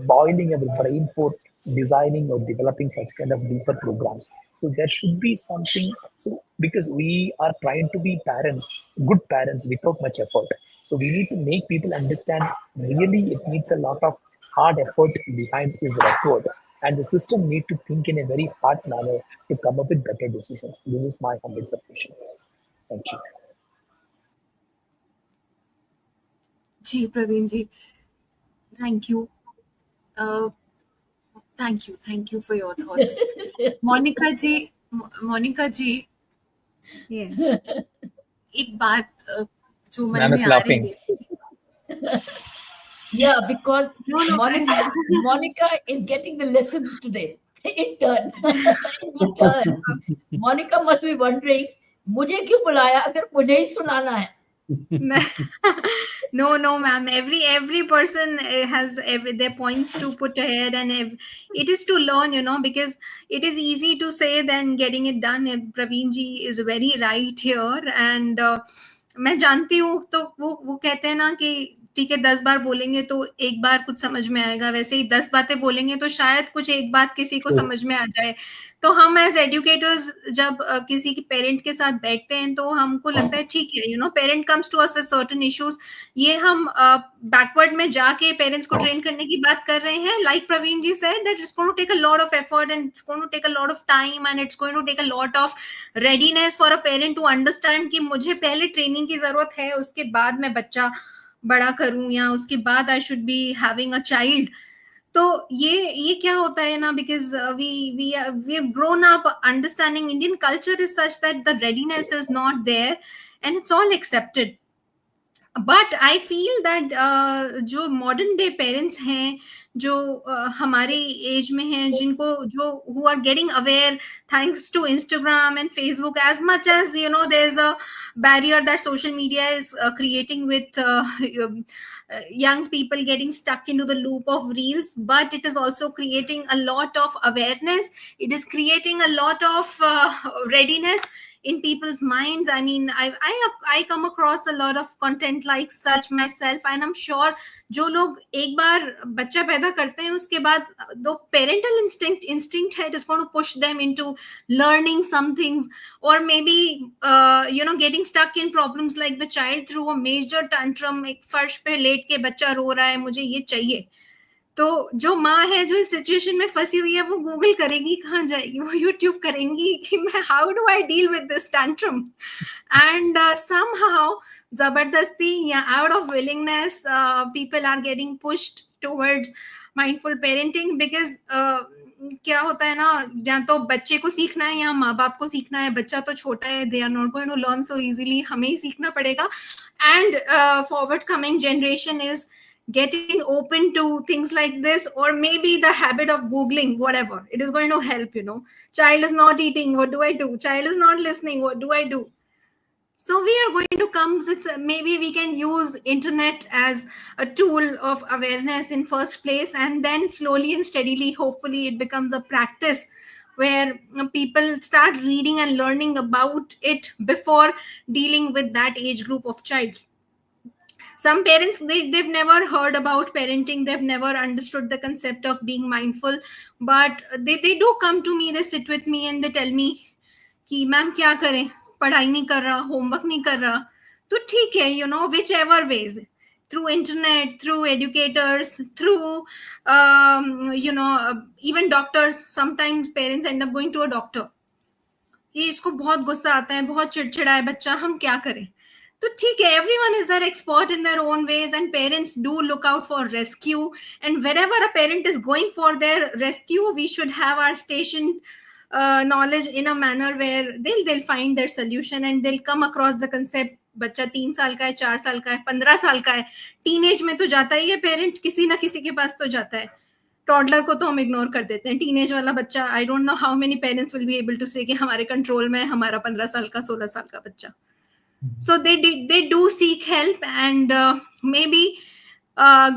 boiling our brain for designing or developing such kind of deeper programs. So there should be something. So because we are trying to be parents, good parents without much effort. So we need to make people understand really it needs a lot of hard effort behind is required. And the system need to think in a very hard manner to come up with better decisions. This is my humble submission. Thank you. Ji, Praveen ji, thank you. Thank you for your thoughts. Monica ji, Yes. एक बात जो मन Ma'am में is आ रही laughing. है. Yeah, because No, Monica is getting the lessons today in turn. In turn, Monica must be wondering, मुझे क्यों बुलाया अगर मुझे ही सुनाना है? No, ma'am. Every person has their points to put ahead, and it is to learn, because it is easy to say than getting it done. Praveen ji is very right here, and मैं जानती हूँ तो वो कहते हैं ना कि ठीक है 10 बार बोलेंगे तो एक बार कुछ समझ में आएगा, वैसे ही 10 बातें बोलेंगे तो शायद कुछ एक बात किसी को समझ में आ जाए. तो हम एज एजुकेटर्स जब किसी की पेरेंट के साथ बैठते हैं तो हमको लगता है ठीक है parent comes to us with certain issues. ये हम बैकवर्ड में जाके पेरेंट्स को ट्रेन करने की बात कर रहे हैं. Like Praveen ji said that it's going to take a lot of effort and it's going to take a lot of time and it's going to take a lot of readiness for a parent to understand कि मुझे पहले training की जरूरत है, उसके बाद मैं बच्चा बड़ा करूं या उसके बाद I should be having a child. तो ये क्या होता है ना, because we have grown up understanding Indian culture is such that the readiness is not there and it's all accepted. But I feel that जो मॉडर्न डे पेरेंट्स हैं, जो हमारे एज में हैं, जिनको जो who are getting aware thanks to Instagram and Facebook, as much as there is a barrier that social media is creating with young people getting stuck into the loop of reels, but it is also creating a lot of awareness. It is creating a lot of readiness in people's minds. I mean, I come across a lot of content like such myself, and I'm sure जो लोग एक बार बच्चा पैदा करते हैं उसके बाद the parental instinct है, it is going to push them into learning some things, or maybe getting stuck in problems like the child through a major tantrum. एक फर्श पे लेट के बच्चा रो रहा है मुझे ये चाहिए, तो जो माँ है जो इस सिचुएशन में फंसी हुई है वो गूगल करेगी, कहाँ जाएगी, वो यूट्यूब करेंगी कि मैं how do I deal with this tantrum. And somehow जबरदस्ती या out of willingness people are getting pushed towards mindful parenting, because क्या होता है ना, या तो बच्चे को सीखना है या माँ बाप को सीखना है. बच्चा तो छोटा है, they are not going to learn so easily, हमें ही सीखना पड़ेगा. And forward coming generation is getting open to things like this, or maybe the habit of googling whatever, it is going to help. Child is not eating, what do I do? Child is not listening, what do I do? So we are going to come with, maybe we can use internet as a tool of awareness in first place, and then slowly and steadily hopefully it becomes a practice where people start reading and learning about it before dealing with that age group of child. Some parents, they've never heard about parenting, they've never understood the concept of being mindful, but they do come to me, they sit with me and they tell me कि ma'am क्या करें, पढ़ाई नहीं कर रहा, homework नहीं कर रहा. तो ठीक है, whichever ways, through internet, through educators, through even doctors. Sometimes parents end up going to a doctor कि इसको बहुत गुस्सा आता है, बहुत चिड़चिड़ा है बच्चा, हम क्या करें. तो ठीक है, everyone is their expert in their own ways, and parents do look out for rescue, and wherever a parent is going for their rescue, we should have our station knowledge in a manner where they'll find their solution, and they'll come across the concept बच्चा 3 साल का है, 4 साल का है, 15 साल का है, टीनेज में तो जाता ही है पेरेंट, किसी ना किसी के पास तो जाता है. टॉडलर को तो हम इग्नोर कर देते हैं, टीनेज वाला बच्चा, I don't know how many parents will be able to say कि हमारे कंट्रोल में है हमारा 15 साल का, 16 साल का बच्चा. So they do seek help, and maybe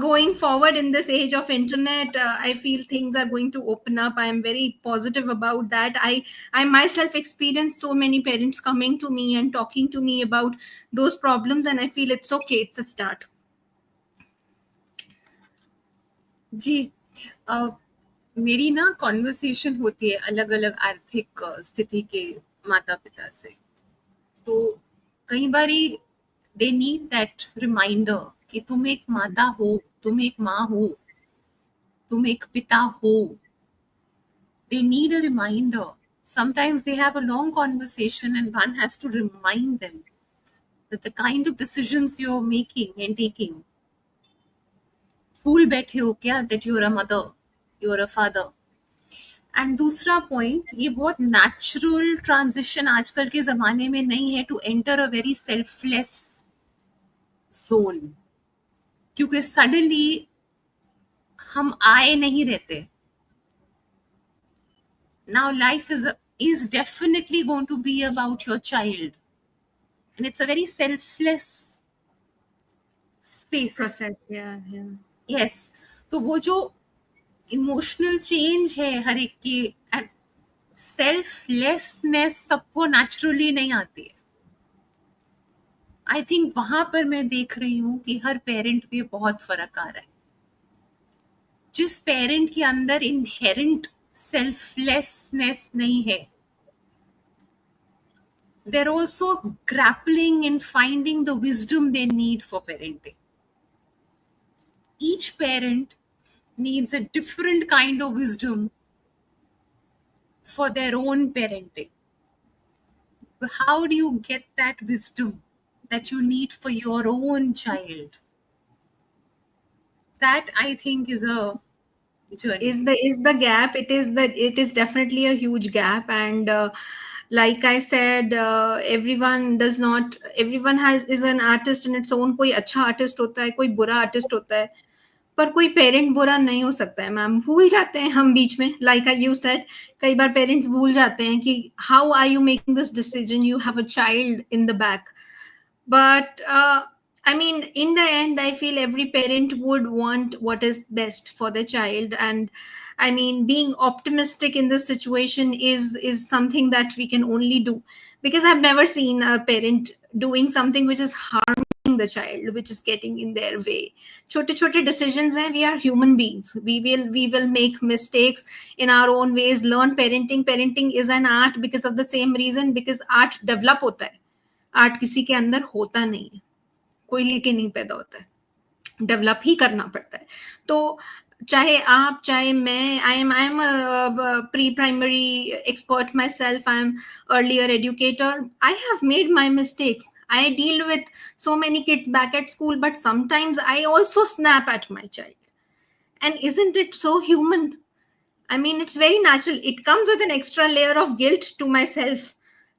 going forward in this age of internet, I feel things are going to open up. I am very positive about that. I myself experienced so many parents coming to me and talking to me about those problems, and I feel it's okay, it's a start. जी, मेरी ना conversation होती है अलग अलग आर्थिक स्थिति के माता पिता से, तो कई बारी दे नीड दैट रिमाइंडर कि तुम एक माता हो, तुम एक माँ हो, तुम एक पिता हो. They need a reminder. Sometimes they have a long conversation and one has to remind them that the kind of decisions you're making and taking, भूल बैठे हो क्या that you're a mother, you're a father. And दूसरा point, ये बहुत natural transition आजकल के ज़माने में नहीं है to enter a very selfless zone, क्योंकि सडनली हम आए नहीं रहते. Now life is definitely going to be about your child, and it's a very selfless space. Process, yeah. Yes, तो वो जो इमोशनल चेंज है हर एक की, एंड सेल्फलेसनेस सबको नेचुरली नहीं आती है. आई थिंक वहां पर मैं देख रही हूँ कि हर पेरेंट पे बहुत फर्क आ रहा है. जिस पेरेंट के अंदर इनहेरेंट सेल्फलेसनेस नहीं है, they're also grappling and finding the wisdom they need for parenting. Each parent needs a different kind of wisdom for their own parenting. How do you get that wisdom that you need for your own child? That I think is a journey. Is the gap. It is definitely a huge gap, and like I said, everyone is an artist in its own. कोई अच्छा artist होता है, कोई बुरा artist होता है, पर कोई पेरेंट बुरा नहीं हो सकता है मैम. भूल जाते हैं हम बीच में, लाइक यू सेड, कई बार पेरेंट्स भूल जाते हैं कि how are you making this decision, you have a child in the back. But I mean, in the end, I feel every parent would want what is best for their child. And I mean, being optimistic in this situation is something that we can only do, because I've never seen a parent doing something which is harming the child, which is getting in their way. Chote decisions hain. We are human beings. We will make mistakes in our own ways. Learn parenting. Parenting is an art because of the same reason, because art develop hota hai. Art किसी के अंदर होता नहीं है, कोई लेके नहीं पैदा होता है, डेवलप ही करना पड़ता है. तो चाहे आप, चाहे मैं, I am pre primary expert my self, I am earlier educator, I have made my mistakes. I deal with so many kids back at school, but sometimes I also snap at my child. And isn't it so human? I mean, it's very natural. It comes with an extra layer of guilt to myself,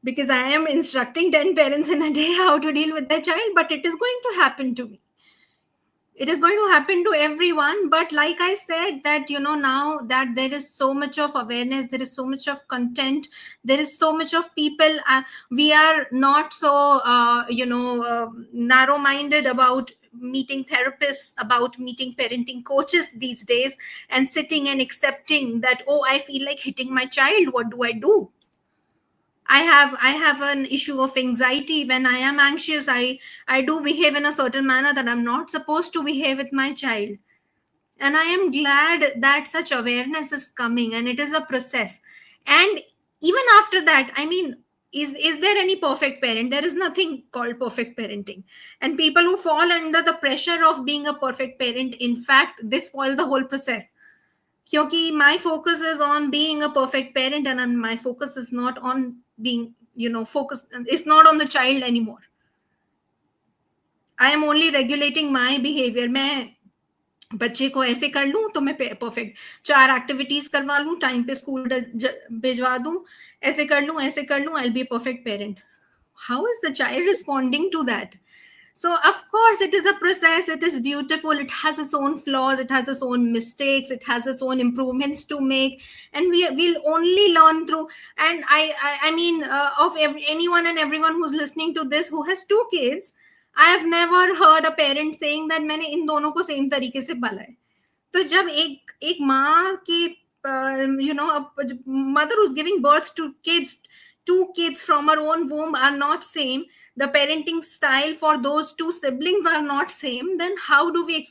because I am instructing 10 parents in a day how to deal with their child, but it is going to happen to me. It is going to happen to everyone. But like I said, that, you know, now that there is so much of awareness, there is so much of content, there is so much of people, we are not so, narrow-minded about meeting therapists, about meeting parenting coaches these days, and sitting and accepting that, oh, I feel like hitting my child. What do I do? I have an issue of anxiety. When I am anxious, I do behave in a certain manner that I'm not supposed to behave with my child. And I am glad that such awareness is coming, and it is a process. And even after that, I mean, is there any perfect parent? There is nothing called perfect parenting. And people who fall under the pressure of being a perfect parent, in fact, they spoil the whole process. Because my focus is on being a perfect parent, and my focus is not on being, focused. It's not on the child anymore. I am only regulating my behavior. मैं बच्चे को ऐसे कर लूं तो मैं perfect, 4 activities करवा लूं, टाइम पे स्कूल भिजवा दूं, ऐसे कर लूं, I'll be a perfect parent. how is the child responding to that? So of course it is a process, it is beautiful, it has its own flaws, it has its own mistakes, it has its own improvements to make, and will only learn through. And I mean, anyone and everyone who's listening to this who has two kids, I have never heard a parent saying that मैंने इन दोनों को same तरीके से पाला है. तो जब एक माँ की mother who's giving birth to kids, two kids from her own womb are not same, the parenting style for those two siblings are not same, then how do we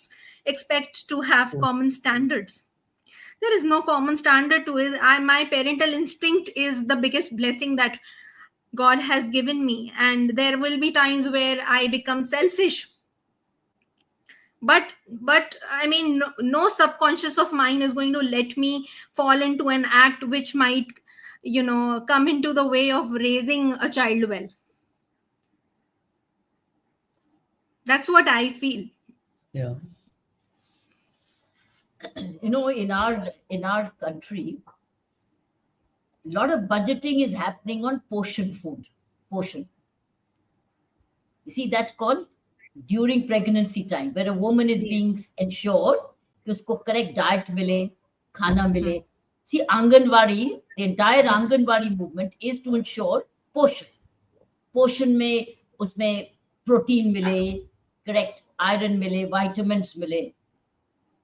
expect to have common standards? There is no common standard to it. My parental instinct is the biggest blessing that God has given me, and there will be times where I become selfish, but I mean, no subconscious of mine is going to let me fall into an act which might come into the way of raising a child well. That's what I feel. Yeah. In our country, a lot of budgeting is happening on portion food. Portion. You see, that's called during pregnancy time, where a woman is being ensured कि उसको correct diet मिले, खाना मिले. See, Anganwadi, the entire Anganwadi movement is to ensure portion. Portion में उसमें protein मिले, correct iron मिले, vitamins मिले,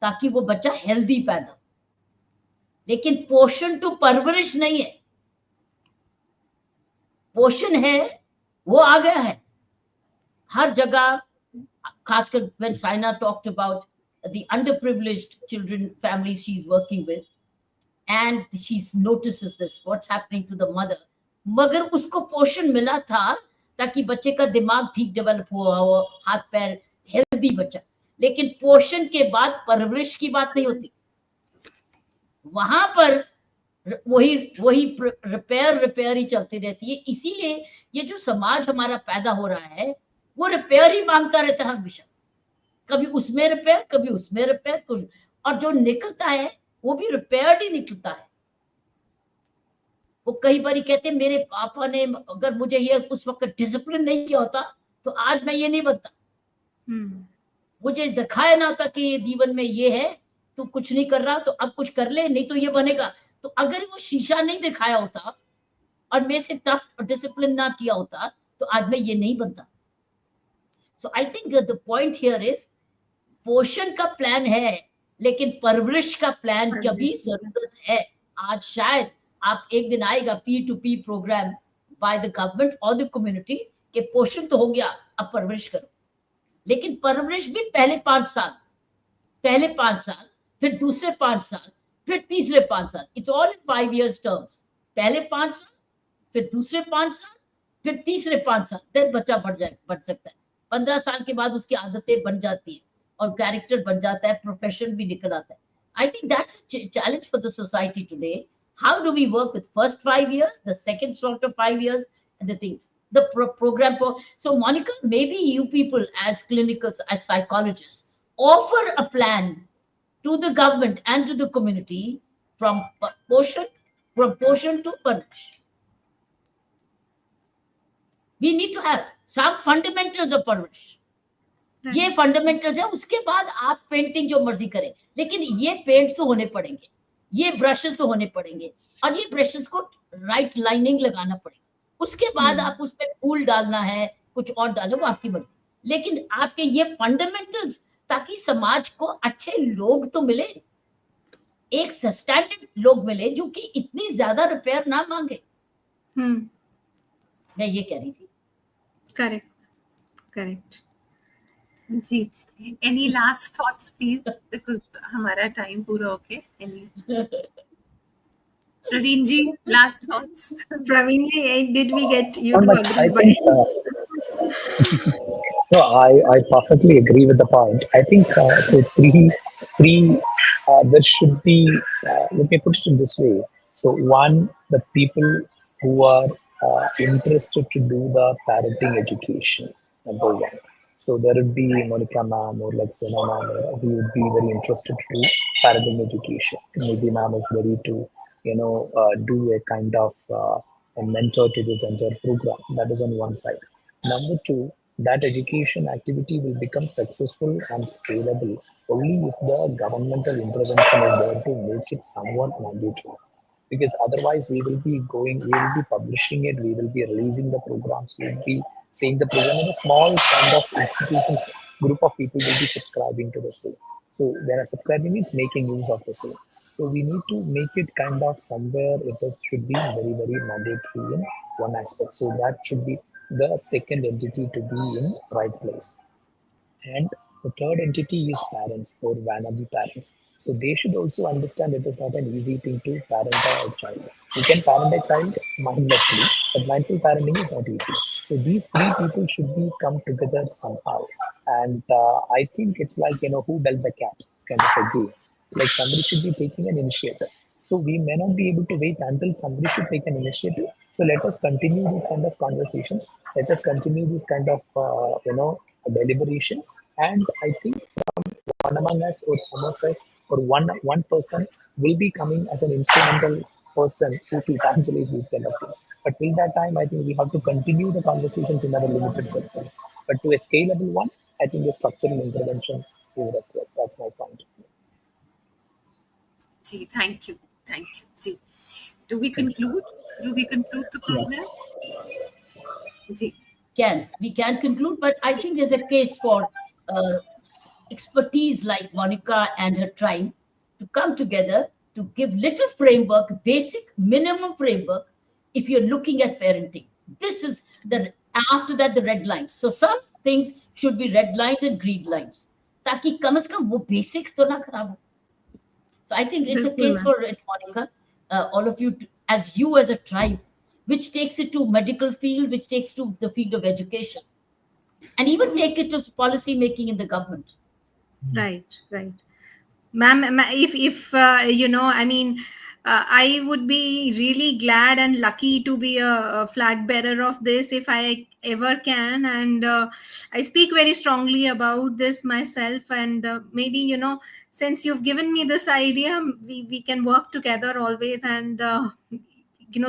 ताकि वो बच्चा healthy पैदा. लेकिन पोषण to परवरिश नहीं है. पोषण है, वो आ गया है हर जगह. खासकर when Saina talked about the underprivileged children families she's working with, and she notices this, what's happening to the mother. मगर उसको पोषण मिला था ताकि बच्चे का दिमाग ठीक डेवलप हुआ हो, हाथ पैर हेल्दी बच्चा. लेकिन पोषण के बाद परवरिश की बात नहीं होती. वहां पर वही रिपेयर ही चलती रहती है. इसीलिए ये जो समाज हमारा पैदा हो रहा है वो रिपेयर ही मांगता रहता है हमेशा. कभी उसमें रिपेयर, कभी उसमें रिपेयर, और जो निकलता है वो भी रिपेयर्ड ही निकलता है. वो कई बार कहते हैं मेरे पापा ने अगर मुझे ये उस वक्त डिसिप्लिन नहीं किया होता तो आज मैं ये नहीं बनता. मुझे दिखाया ना था कि ये जीवन में ये है, तू कुछ नहीं कर रहा तो अब कुछ कर ले, नहीं तो ये बनेगा. तो अगर वो शीशा नहीं दिखाया होता और मैं से टफ डिसिप्लिन ना किया होता तो आज मैं ये नहीं बनता. So I think the point here is पोषण का प्लान है लेकिन परवरिश का प्लान कभी जरूरत है. आज शायद आप एक दिन आएगा P2P program by the government और द कम्युनिटी के पोषण तो हो गया, अब परवरिश करो. लेकिन परवरिश भी पहले 5 साल, फिर दूसरे 5 साल, फिर तीसरे 5 साल. It's all in 5 years terms. पहले 5 साल, फिर दूसरे 5 साल, फिर तीसरे 5 साल, फिर बच्चा बढ़ सकता है. 15 साल के बाद उसकी आदतें बन जाती है और कैरेक्टर बन जाता है, प्रोफेशन भी निकल आता है. I think that's a challenge for the society today. How do we work with first 5 years, the second slot of 5 years, and the thing, the program for. So Monica, maybe you people as clinicals, as psychologists, offer a plan to the government and to the community from portion to punish. We need to have some fundamentals of परवरिश. ये fundamentals है. उसके बाद आप painting जो मर्जी करें, लेकिन ये पेंट्स तो होने पड़ेंगे, ये ब्रशेस तो होने पड़ेंगे, और ये ब्रशेस को राइट लाइनिंग लगाना पड़ेगा. उसके बाद आप उसमें फूल डालना है, कुछ और डालो, वो आपकी मर्जी. लेकिन आपके ये फंडामेंटल्स, ताकि समाज को अच्छे लोग तो मिले, एक सस्टेनेबल लोग मिले जो कि इतनी ज्यादा रिपेयर ना मांगे. मैं ये कह रही थी. Correct ji. Any last thoughts please, because हमारा टाइम पूरा हो गया. Any Praveen ji, last thoughts. Praveen ji, did we get you Not to much. I agree? think no, I perfectly agree with the point. I think so. There should be. Let me put it in this way. So one, the people who are interested to do the parenting education, number one. So there would be Monica ma'am or like Sona ma'am who would be very interested to do parenting education. Maybe ma'am is ready to do a kind of a mentor to this entire program. That is on one side. Number two, that education activity will become successful and scalable only if the governmental intervention is there to make it somewhat mandatory. Because otherwise, we will be publishing it, we will be releasing the programs, we will be seeing the program in a small kind of institutions, group of people will be subscribing to the same. So, when a subscribing means making use of the same. So we need to make it kind of somewhere should be very, very mandatory in one aspect. So that should be the second entity to be in right place. And the third entity is parents or wannabe parents. So they should also understand it is not an easy thing to parent a child. You can parent a child mindlessly, but mindful parenting is not easy. So these three people should be come together somehow. And I think it's like, who built the cat kind of a game. Like somebody should be taking an initiative. So we may not be able to wait until somebody should take an initiative. So let us continue these kind of conversations. Let us continue these kind of, deliberations. And I think one among us or some of us or one person will be coming as an instrumental person to evangelize these kind of things. But till that time, I think we have to continue the conversations in our limited circles. But to a scalable one, I think the structural intervention is required. That's my point. Ji, thank you. Thank you. Ji. Do we conclude? Do we conclude the program? Ji. We can conclude, but I think there's a case for expertise like Monica and her tribe to come together to give little framework, basic minimum framework, if you're looking at parenting. This is after that the red lines. So some things should be red lines and green lines. ताकि कम से कम वो basics तो ना खराब हो. So I think it's a case for it, Monica. All of you, as a tribe, which takes it to medical field, which takes to the field of education, and even take it to policy making in the government. Right. Ma'am, if I would be really glad and lucky to be a flag bearer of this if I ever can. And I speak very strongly about this myself. And maybe, since you've given me this idea, we can work together always and,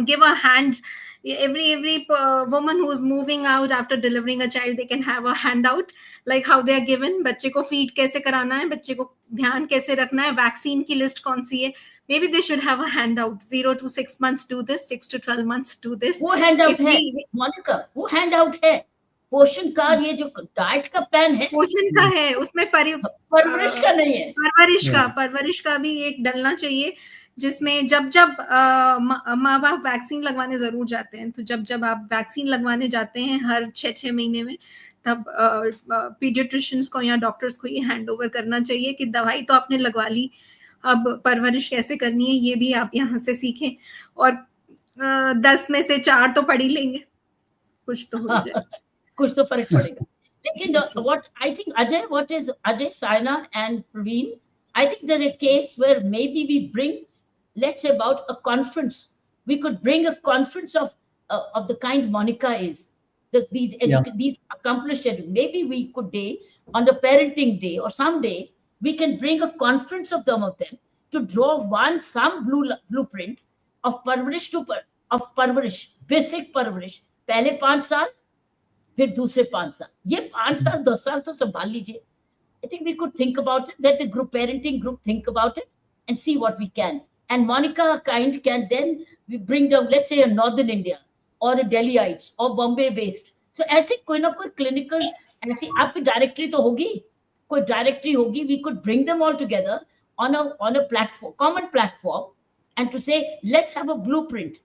give our hands. Every woman who's moving out after delivering a child, they can have a handout like how they are given. बच्चे को feed कैसे कराना है, बच्चे को ध्यान कैसे रखना है, vaccine की list कौन सी है. Maybe they should have a handout. 0 to 6 months do this, 6 to 12 months do this. वो handout है, Monica. वो handout है. पोषण का ये जो डाइट का प्लान है, पोषण का है, उसमें परवरिश का नहीं है. परवरिश का भी एक डलना चाहिए, जिसमें जब माँ बाप वैक्सीन लगवाने जरूर जाते हैं, तो जब आप वैक्सीन लगवाने जाते हैं हर 6 महीने में, तब पीडियाट्रिशियंस को या डॉक्टर्स को ये हैंड ओवर करना चाहिए कि दवाई तो आपने लगवा ली, अब परवरिश कैसे करनी है ये भी आप यहाँ से सीखें, और 10 में से 4 तो पढ़ ही लेंगे, कुछ तो हो जाए. कुछ तो फर्क पड़ेगा. लेकिन what I think, Ajay, Saina and Praveen, I think there's a case where maybe we bring, let's say, about a conference. We could bring a conference of the kind Monica is. These accomplished educators. Maybe we could on the parenting day or someday, we can bring a conference of them to draw some blueprint of parvarish, basic parvarish. पहले 5 साल, फिर दूसरे 5 साल. ये 5 साल 10 साल तो संभाल लीजिए. I think we could think about it, let the parenting group think about it and see what we can. And Monica can then we bring down, let's say, a Northern India or a Delhiites or Bombay based. So ऐसे कोई ना कोई clinical, ऐसी आपकी directory तो होगी, कोई directory होगी. We could bring them all together on a platform, common platform, and to say, let's have a blueprint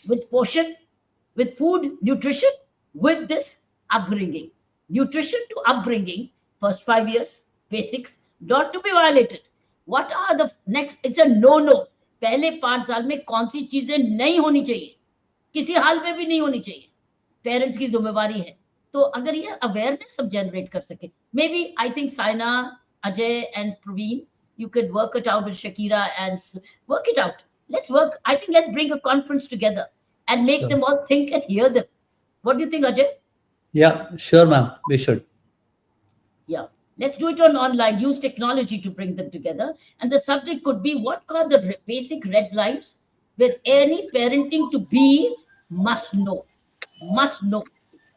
with portion, with food, nutrition, with this upbringing. Nutrition to upbringing, first 5 years, basics, not to be violated. What are the next? It's a no. पहले 5 साल में कौन सी चीजें नहीं होनी चाहिए, किसी हाल में भी नहीं होनी चाहिए. पेरेंट्स की जिम्मेवारी है. तो अगर ये अवेयरनेस सब जनरेट कर सके, maybe I think Saina, Ajay and Praveen, you could work it out with Shakira and work it out. Let's bring a conference together and make them all think and hear them. What do you think, Ajay? Yeah, sure, ma'am. We should. Yeah. Let's do it online, use technology to bring them together. And the subject could be what are the basic red lines where any parenting to be must know. Must know.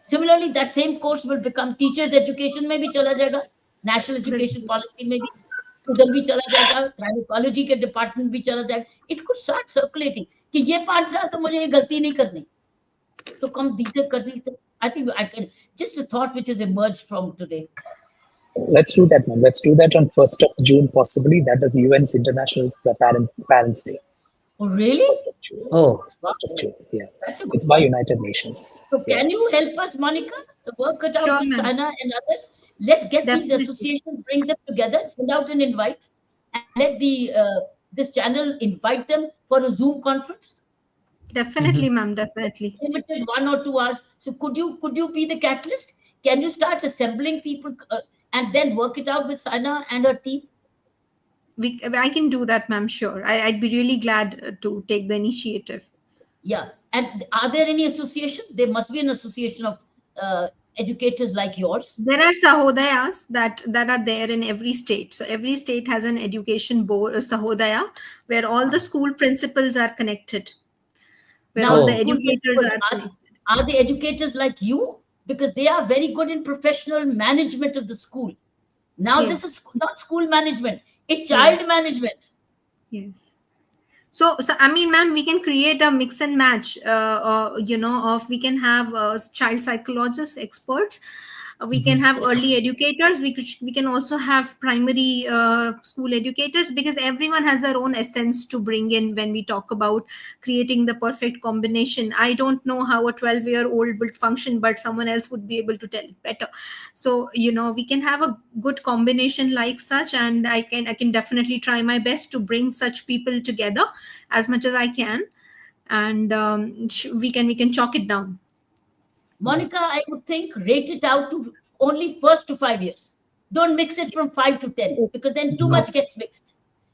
Similarly, that same course will become teachers education में भी चला जाएगा, national education policy में भी उधर भी चला जाएगा, gynecology के department भी चला जाएगा. It could start circulating कि ये 5 साल तो मुझे ये गलती नहीं करनी, तो कम दीजिए कर दीजिए. I think I can, just a thought which has emerged from today. Let's do that, man. Let's do that on 1st of June, possibly. That is UN's International Parents Day. Oh, really? 1st of June. Oh, 1st of June. Yeah. That's a good It's by United Nations. So Yeah. can you help us, Monica, to work it out Sure, with ma'am. Sana and others? Let's get Definitely. these associations, bring them together, send out an invite, and let the this channel invite them for a Zoom conference. Definitely, ma'am. Definitely. Limited 1 or 2 hours. So could you be the catalyst? Can you start assembling people and then work it out with Sana and her team? I can do that, ma'am. Sure. I'd be really glad to take the initiative. Yeah. And are there any association? There must be an association of educators like yours. There are sahodayas that are there in every state. So every state has an education board, a sahodaya, where all the school principals are connected, where Now, all the school educators principals, are connected. are the educators like you? Because they are very good in professional management of the school. Now, Yes. this is not school management, it's child Yes. management. Yes. So I mean, ma'am, we can create a mix and match, of we can have child psychologists, experts. We can have early educators. We can also have primary school educators, because everyone has their own essence to bring in when we talk about creating the perfect combination. I don't know how a 12-year-old will function, but someone else would be able to tell it better. So we can have a good combination like such, and I can definitely try my best to bring such people together as much as I can, and we can chalk it down. Monica, I would think rate it out to only first to 5 years. Don't mix it from 5 to 10, because then too much gets mixed.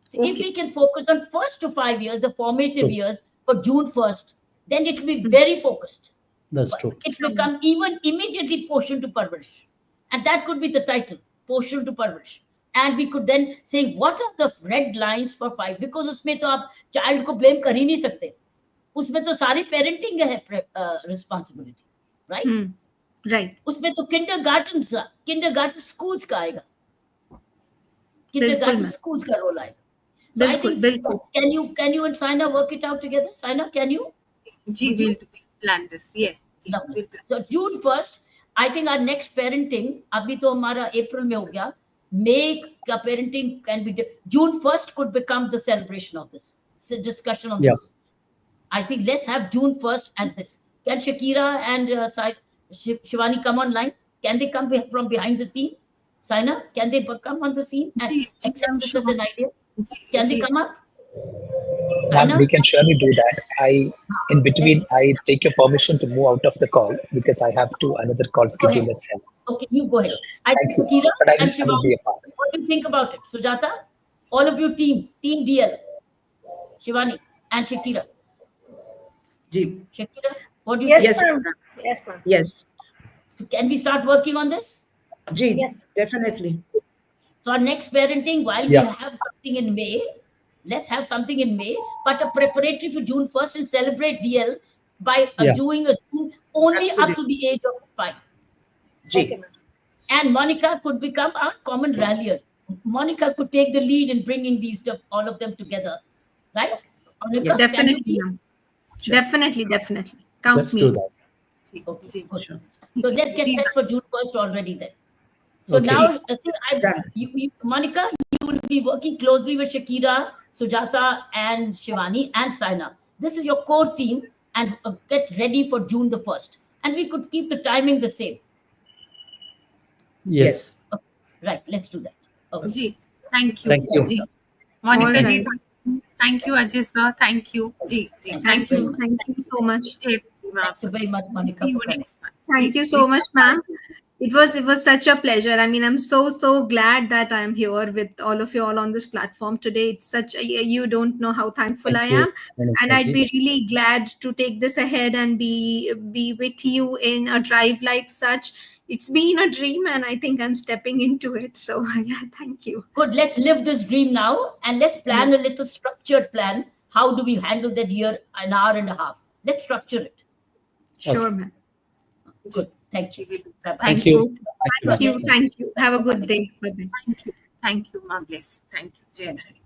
So if Okay. we can focus on first to 5 years, the formative True. years for June 1st, then it will be very focused. that's true. It will come even immediately portion to Parvarish. And that could be the title, portion to Parvarish. And we could then say, what are the red lines for 5? Because उसमें तो आप child को blame कर ही नहीं सकते. उसमें तो सारी parenting है responsibility, right? Right. उसमें तो kindergarten schools का आएगा. बिल्कुल, Kindergarten ma'am. schools का role आएगा. So I बिल्कुल, think, बिल्कुल. can you and Saina work it out together? Saina, can you? Gee, we'll plan this. Yes. Yes, Lovely. we'll plan. So June 1st, I think our next parenting, अभी तो हमारा April में हो गया. May का parenting can be June 1st could become the celebration of this. It's a discussion on Yeah. this. I think let's have June 1st as this. Can Shakira and Shivani come online? Can they come from behind the scene? Saina, can they come on the scene and Gee, I'm accept this sure. as an idea? Gee, Can they gee. come up? Ma'am, Saina? we can surely do that. In between, I take your permission to move out of the call because I have another call scheduled at 7. Okay, you go ahead. I Thank think you. Shakira But I and will be Shivani, a part. what do you think about it? Sujata, all of you team DL, Shivani and Shakira. Ji. Shakira, what do you Yes, think? Yes, ma'am. ma'am. Yes, ma'am. Yes. So can we start working on this? Ji, Yes. definitely. So our next parenting, while Yeah. we have something in May, let's have something in May, but a preparatory for June 1st and celebrate DL by Yeah. doing a Zoom only up to Absolutely. the age of 5. Ji. Okay, ma'am. And Monica could become our common rallier. Monica could take the lead in bringing all of them together, right? Monica, Yes. can you Definitely, be- ma'am. Sure. Definitely. Count Let's me. do that. Gee, Okay, gee. good. Sure. So let's get Gee. set for June 1st already then. So Okay. now, Done. Monica, you will be working closely with Shakira, Sujata, and Shivani and Saina. This is your core team, and get ready for June the 1st. And we could keep the timing the same. Yes. Right, let's do that. Okay. Gee, thank you. Thank you. Gee. Monica All ji, right. thank you, Ajay sir. Thank you. Gee, thank you. Thank you so much. Thank you very much, Monica. See you for coming. next month. Thank Gee, you so gee. much, ma'am. It was such a pleasure. I mean, I'm so glad that I'm here with all of you all on this platform today. It's such you don't know how thankful Thank I you, am, and Monica I'd ji. be really glad to take this ahead and be with you in a drive like such. It's been a dream, and I think I'm stepping into it. So yeah, thank you. Good, let's live this dream now, and let's plan a little structured plan how do we handle that year, an hour and a half. Let's structure it. Sure, Okay. ma'am. Good. Thank you. We will. Bye-bye. Thank Thank you. you. Thank you. Thank you. Have a good day. Bye-bye. Thank you. Thank you. God bless. Thank you. Jai Hari.